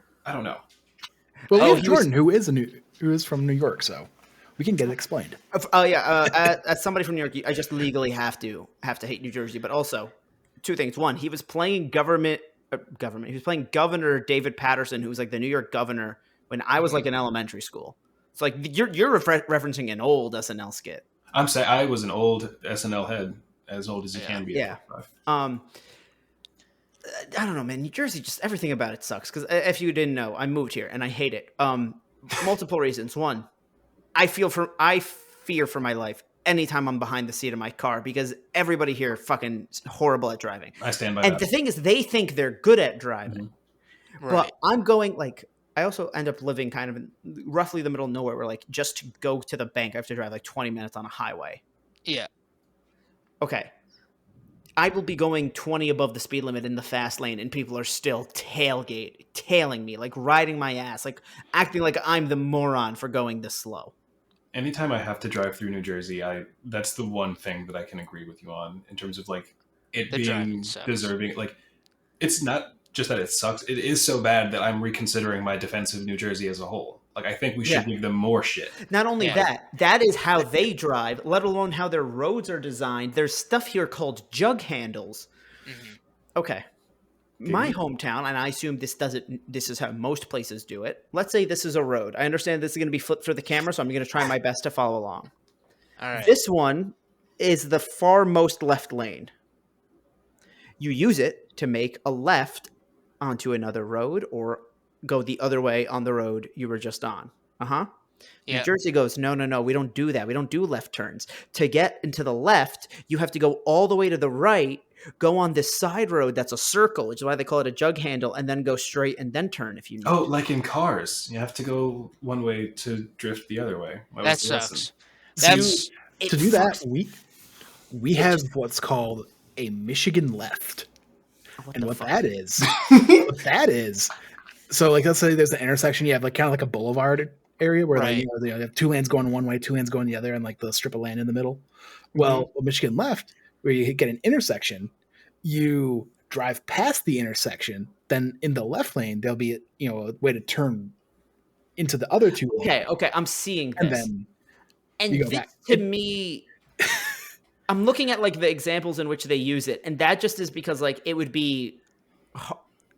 Well, we have Jordan, who is from New York, so we can get it explained. Oh yeah, as somebody from New York, I just legally have to hate New Jersey. But also, two things. One, he was playing government. He was playing Governor David Patterson, who was like the New York governor when I was like in elementary school. It's like you're referencing an old SNL skit. I'm saying I was an old SNL head, as old as you can be. Yeah. I don't know, man. New Jersey, just everything about it sucks. Because if you didn't know, I moved here and I hate it. Multiple reasons. One, I fear for my life anytime I'm behind the seat of my car because everybody here fucking horrible at driving. I stand by and that. The thing is, they think they're good at driving, but I'm going like. I also end up living kind of in roughly the middle of nowhere where like just to go to the bank, I have to drive like 20 minutes on a highway. Yeah. Okay. I will be going 20 above the speed limit in the fast lane and people are still tailing me, like riding my ass, like acting like I'm the moron for going this slow. Anytime I have to drive through New Jersey, that's the one thing that I can agree with you on in terms of like it being deserving. Like it's not just that it sucks. It is so bad that I'm reconsidering my defense of New Jersey as a whole. Like, I think we should give them more shit. Not only that is how they drive, let alone how their roads are designed. There's stuff here called jug handles. Mm-hmm. Okay. My hometown, and I assume this is how most places do it. Let's say this is a road. I understand this is going to be flipped for the camera, so I'm going to try my best to follow along. All right. This one is the far most left lane. You use it to make a left onto another road or go the other way on the road you were just on. Yep. New Jersey goes, no, we don't do that. We don't do left turns. To get into the left, you have to go all the way to the right, go on this side road that's a circle, which is why they call it a jug handle, and then go straight and then turn if you need. Oh, like in cars. You have to go one way to drift the other way. That sucks. To do that, we have what's called a Michigan left. What that is, so like let's say there's an intersection, you have like kind of like a boulevard area where like, you have two lanes going one way, two lanes going the other, and like the strip of land in the middle. Well, Michigan left, where you get an intersection, you drive past the intersection, then in the left lane there'll be a way to turn into the other two lanes. Okay, I'm seeing this. And then you go back. To me, I'm looking at like the examples in which they use it, and that just is because like it would be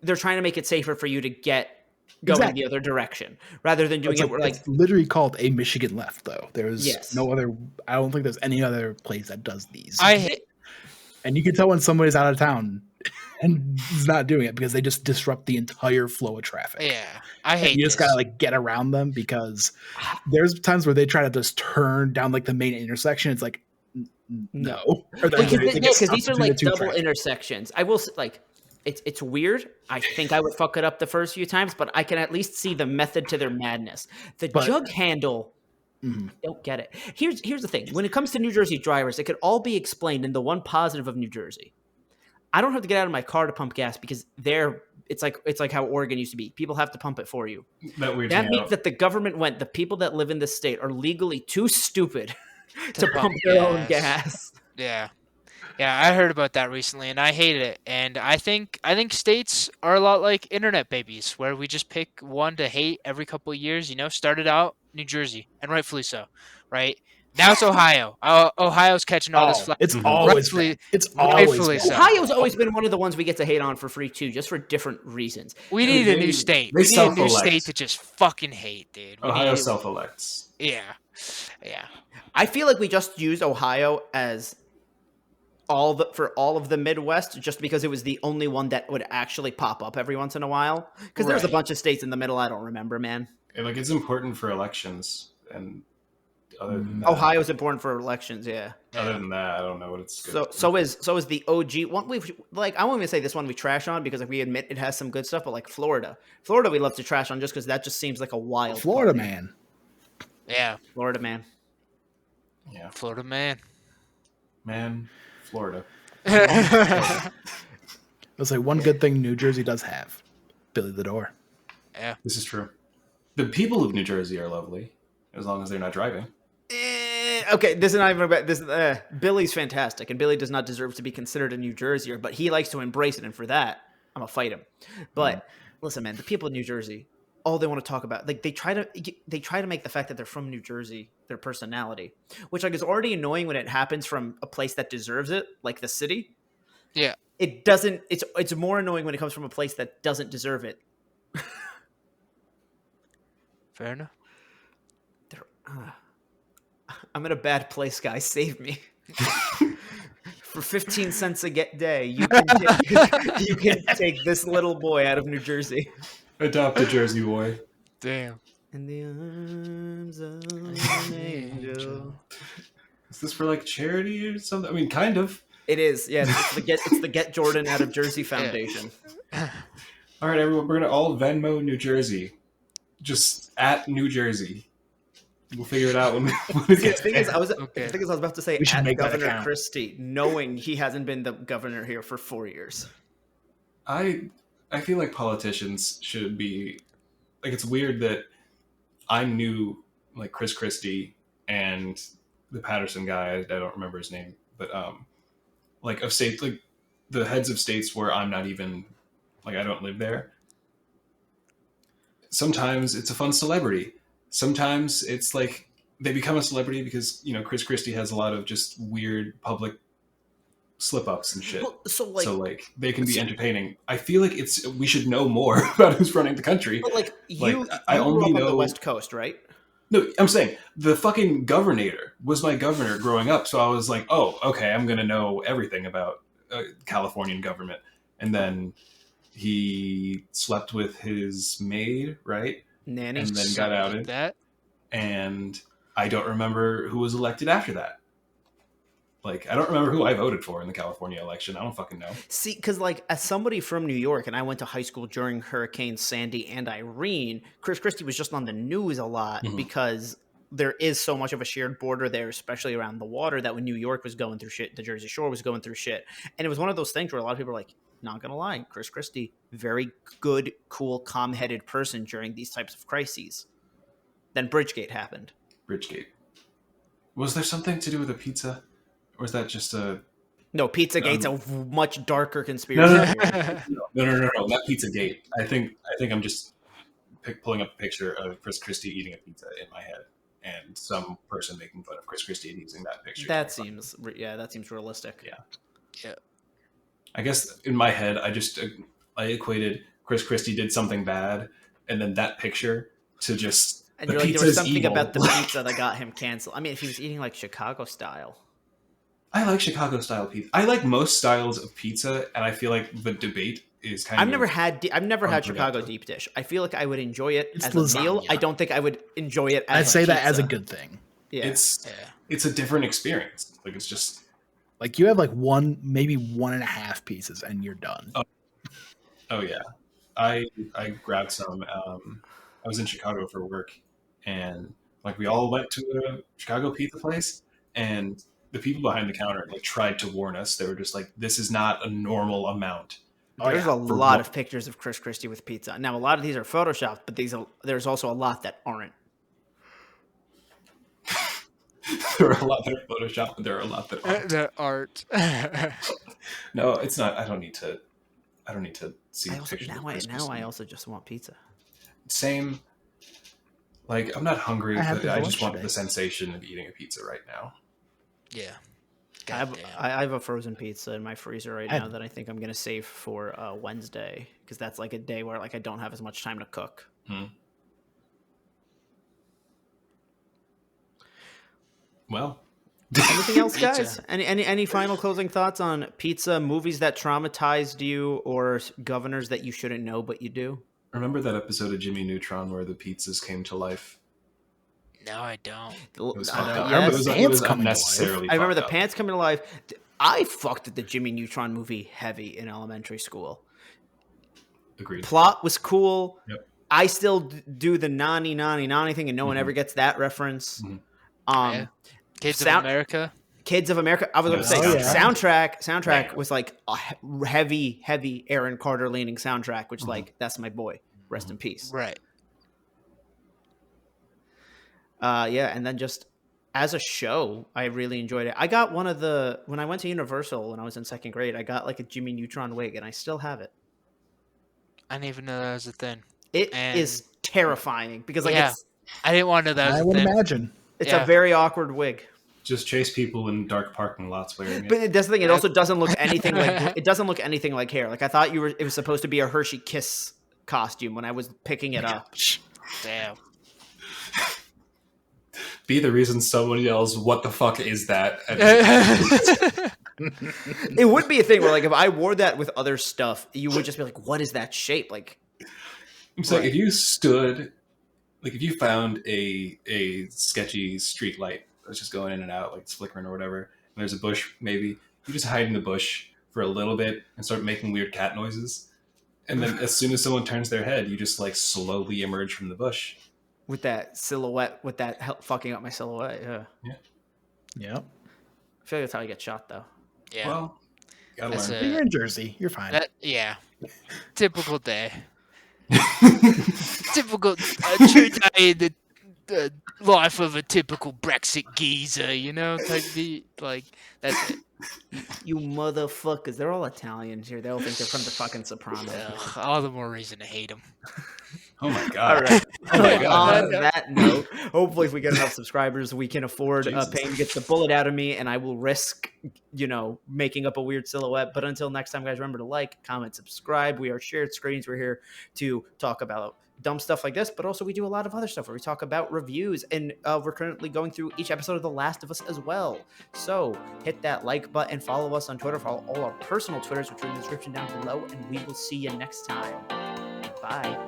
they're trying to make it safer for you to get going the other direction rather than doing it's literally called a Michigan left though. There's no other. I don't think there's any other place that does these. And you can tell when somebody's out of town and is not doing it because they just disrupt the entire flow of traffic. Yeah, I hate. You just gotta like get around them because there's times where they try to just turn down like the main intersection. It's like no, because these are like double intersections. I will like. It's weird. I think I would fuck it up the first few times, but I can at least see the method to their madness. The jug handle Don't get it. Here's the thing. When it comes to New Jersey drivers, it could all be explained in the one positive of New Jersey. I don't have to get out of my car to pump gas because it's like how Oregon used to be. People have to pump it for you. That weirds That me means out. that the government the people that live in this state are legally too stupid to pump their own gas. Yeah. Yeah, I heard about that recently, and I hated it. And I think states are a lot like internet babies, where we just pick one to hate every couple of years. Started out New Jersey, and rightfully so, right? Now it's Ohio. Ohio's catching all this flack. It's always Rightfully- bad. It's always rightfully bad. so. Ohio's always been one of the ones we get to hate on for free too, just for different reasons. We need a They- new state. they We need a new self-elect. state to just fucking hate, dude. We Ohio need- self-elects. Yeah. I feel like we just used Ohio as for all of the Midwest just because it was the only one that would actually pop up every once in a while. Because there's a Right. bunch of states in the middle I don't remember, man. And, like, it's important for elections, and other than that, Ohio's important for elections, yeah. other than that, I don't know what it's good So for. is the OG one. We like I won't even say this one we trash on because we admit it has some good stuff, but like Florida we love to trash on just because that just seems like a wild Florida party. man. Yeah. Florida man. Yeah, Florida man. man, Florida. Let's say one good thing New Jersey does have: Billy the Door. This is true. The people of New Jersey are lovely, as long as they're not driving. Okay, this is not even about this. Billy's fantastic, and Billy does not deserve to be considered a New Jerseyer, but he likes to embrace it, and for that, I'm gonna fight him. But listen, man, the people of New Jersey, all they want to talk about, like they try to make the fact that they're from New Jersey their personality, which like is already annoying when it happens from a place that deserves it, like the city. Yeah. It doesn't. It's more annoying when it comes from a place that doesn't deserve it. Fair enough. I'm in a bad place, guys. Save me. For 15 cents a day, you can take this little boy out of New Jersey. Adopt a Jersey boy. Damn. In the arms of an angel. Is this for like charity or something? I mean, kind of. It is, yeah. It's the Get Jordan Out of Jersey Foundation. All right, everyone, we're gonna all Venmo New Jersey, just at New Jersey. We'll figure it out when it The gets thing is, I was Okay. about to say We should at make that Governor account. Christie, knowing he hasn't been the governor here for 4 years. I feel like politicians should be like, it's weird that I knew like Chris Christie and the Patterson guy, I don't remember his name, but like of states, like the heads of states where I'm not even, like I don't live there. Sometimes it's a fun celebrity. Sometimes it's like they become a celebrity because, you know, Chris Christie has a lot of just weird public slip ups and shit. Well, so like they can be entertaining. I feel like we should know more about who's running the country. but like you I grew only up on the know- West Coast, right? No, I'm saying the fucking governor was my governor growing up, so I was like, oh, okay, I'm gonna know everything about Californian government. And then he slept with his maid, right? Nanny. And then got outed. That. And I don't remember who was elected after that. Like, I don't remember who I voted for in the California election. I don't fucking know. See, because like as somebody from New York, and I went to high school during Hurricanes Sandy and Irene, Chris Christie was just on the news a lot Mhm. because there is so much of a shared border there, especially around the water, that when New York was going through shit, the Jersey Shore was going through shit. And it was one of those things where a lot of people were like, not gonna lie, Chris Christie, very good, cool, calm-headed person during these types of crises. Then Bridgegate happened. Bridgegate. Was there something to do with a pizza? Or is that just a... No, Pizzagate's a much darker No, conspiracy. no, theory. no, not Pizzagate. I think I'm just pulling up a picture of Chris Christie eating a pizza in my head, and some person making fun of Chris Christie and using that picture. That seems realistic. Yeah. I guess in my head, I equated Chris Christie did something bad, and then that picture to just And the you're like, there pizza's was something evil. about the pizza that got him canceled. I mean, if he was eating like Chicago style. I like Chicago style pizza. I like most styles of pizza, and I feel like the debate is kind I've of. never had Chicago unproductive. deep dish. I feel like I would enjoy it It's as a meal. lasagna. I don't think I would enjoy it as I'd a say that as a pizza. good thing. Yeah. It's a different experience. Like it's just. Like you have like maybe 1.5 pieces, and you're done. Oh yeah, I grabbed some. I was in Chicago for work, and Like we all went to a Chicago pizza place, and the people behind the counter like tried to warn us. They were just like, "This is not a normal amount." There's a lot of pictures of Chris Christie with pizza. Now, a lot of these are photoshopped, but there's also a lot that aren't. There are a lot that are photoshopped, but there are a lot that aren't. The art. No, it's not. I don't need to see pictures. Now I also just want pizza. Same. Like, I'm not hungry, I had but I lunch just want today. the sensation of eating a pizza right now. Yeah. I have a frozen pizza in my freezer right now that I think I'm gonna save for Wednesday, because that's like a day where like I don't have as much time to cook. Well, Anything else, guys? Pizza. Any final closing thoughts on pizza, movies that traumatized you, or governors that you shouldn't know but you do? remember that episode of Jimmy Neutron where the pizzas came to life? No, I don't. It was I fucked know, up. yes. It was Coming to life. unnecessarily. I remember the fucked up. pants coming to life. I fucked with the Jimmy Neutron movie heavy in elementary school. Agreed. Plot was cool. Yep. I still do the nani thing, and no one ever gets that reference. Mhm. Yeah. Kids of America. Kids of America. I was going to say Oh, yeah. soundtrack was like a heavy Aaron Carter leaning soundtrack, which like that's my boy. Rest in peace. Right. Yeah, and then just as a show, I really enjoyed it. I got when I went to Universal when I was in second grade, I got like a Jimmy Neutron wig, and I still have it. I didn't even know that was a thing. It is terrifying because like Yeah. I didn't want to know that was I a would thing. imagine. it's Yeah. a very awkward wig. Just chase people in dark parking lots wearing it. But that's the thing. It also doesn't look anything like it doesn't look anything like hair. Like I thought it was supposed to be a Hershey Kiss costume when I was picking it up. Damn. Be the reason someone yells, "What the fuck is that?" And It would be a thing where like if I wore that with other stuff, you would just be like, "What is that shape?" Like it's like if you stood, like if you found a sketchy street light that's just going in and out, like it's flickering or whatever, and there's a bush, maybe you just hide in the bush for a little bit and start making weird cat noises, and then as soon as someone turns their head, you just like slowly emerge from the bush. with that silhouette, with that fucking up my silhouette. Yeah, Yep. I feel like that's how I get shot though. Yeah. Well, gotta That's learn. You're in Jersey. You're fine. Yeah. Typical day. Typical true day in the life of a typical Brexit geezer, you know? Like that's it. You motherfuckers! They're all Italians here. They all think they're from the fucking Sopranos. Ugh, all the more reason to hate them. Oh my god! All right. Oh my god! On that note, hopefully, if we get enough subscribers, we can afford Jesus. paying to get the bullet out of me, and I will risk, making up a weird silhouette. But until next time, guys, remember to like, comment, subscribe. We are Shared Screens. We're here to talk about dumb stuff like this, but also we do a lot of other stuff where we talk about reviews, and we're currently going through each episode of The Last of Us as well. So hit that like button, follow us on Twitter, follow all our personal Twitters, which are in the description down below, and we will see you next time. Bye.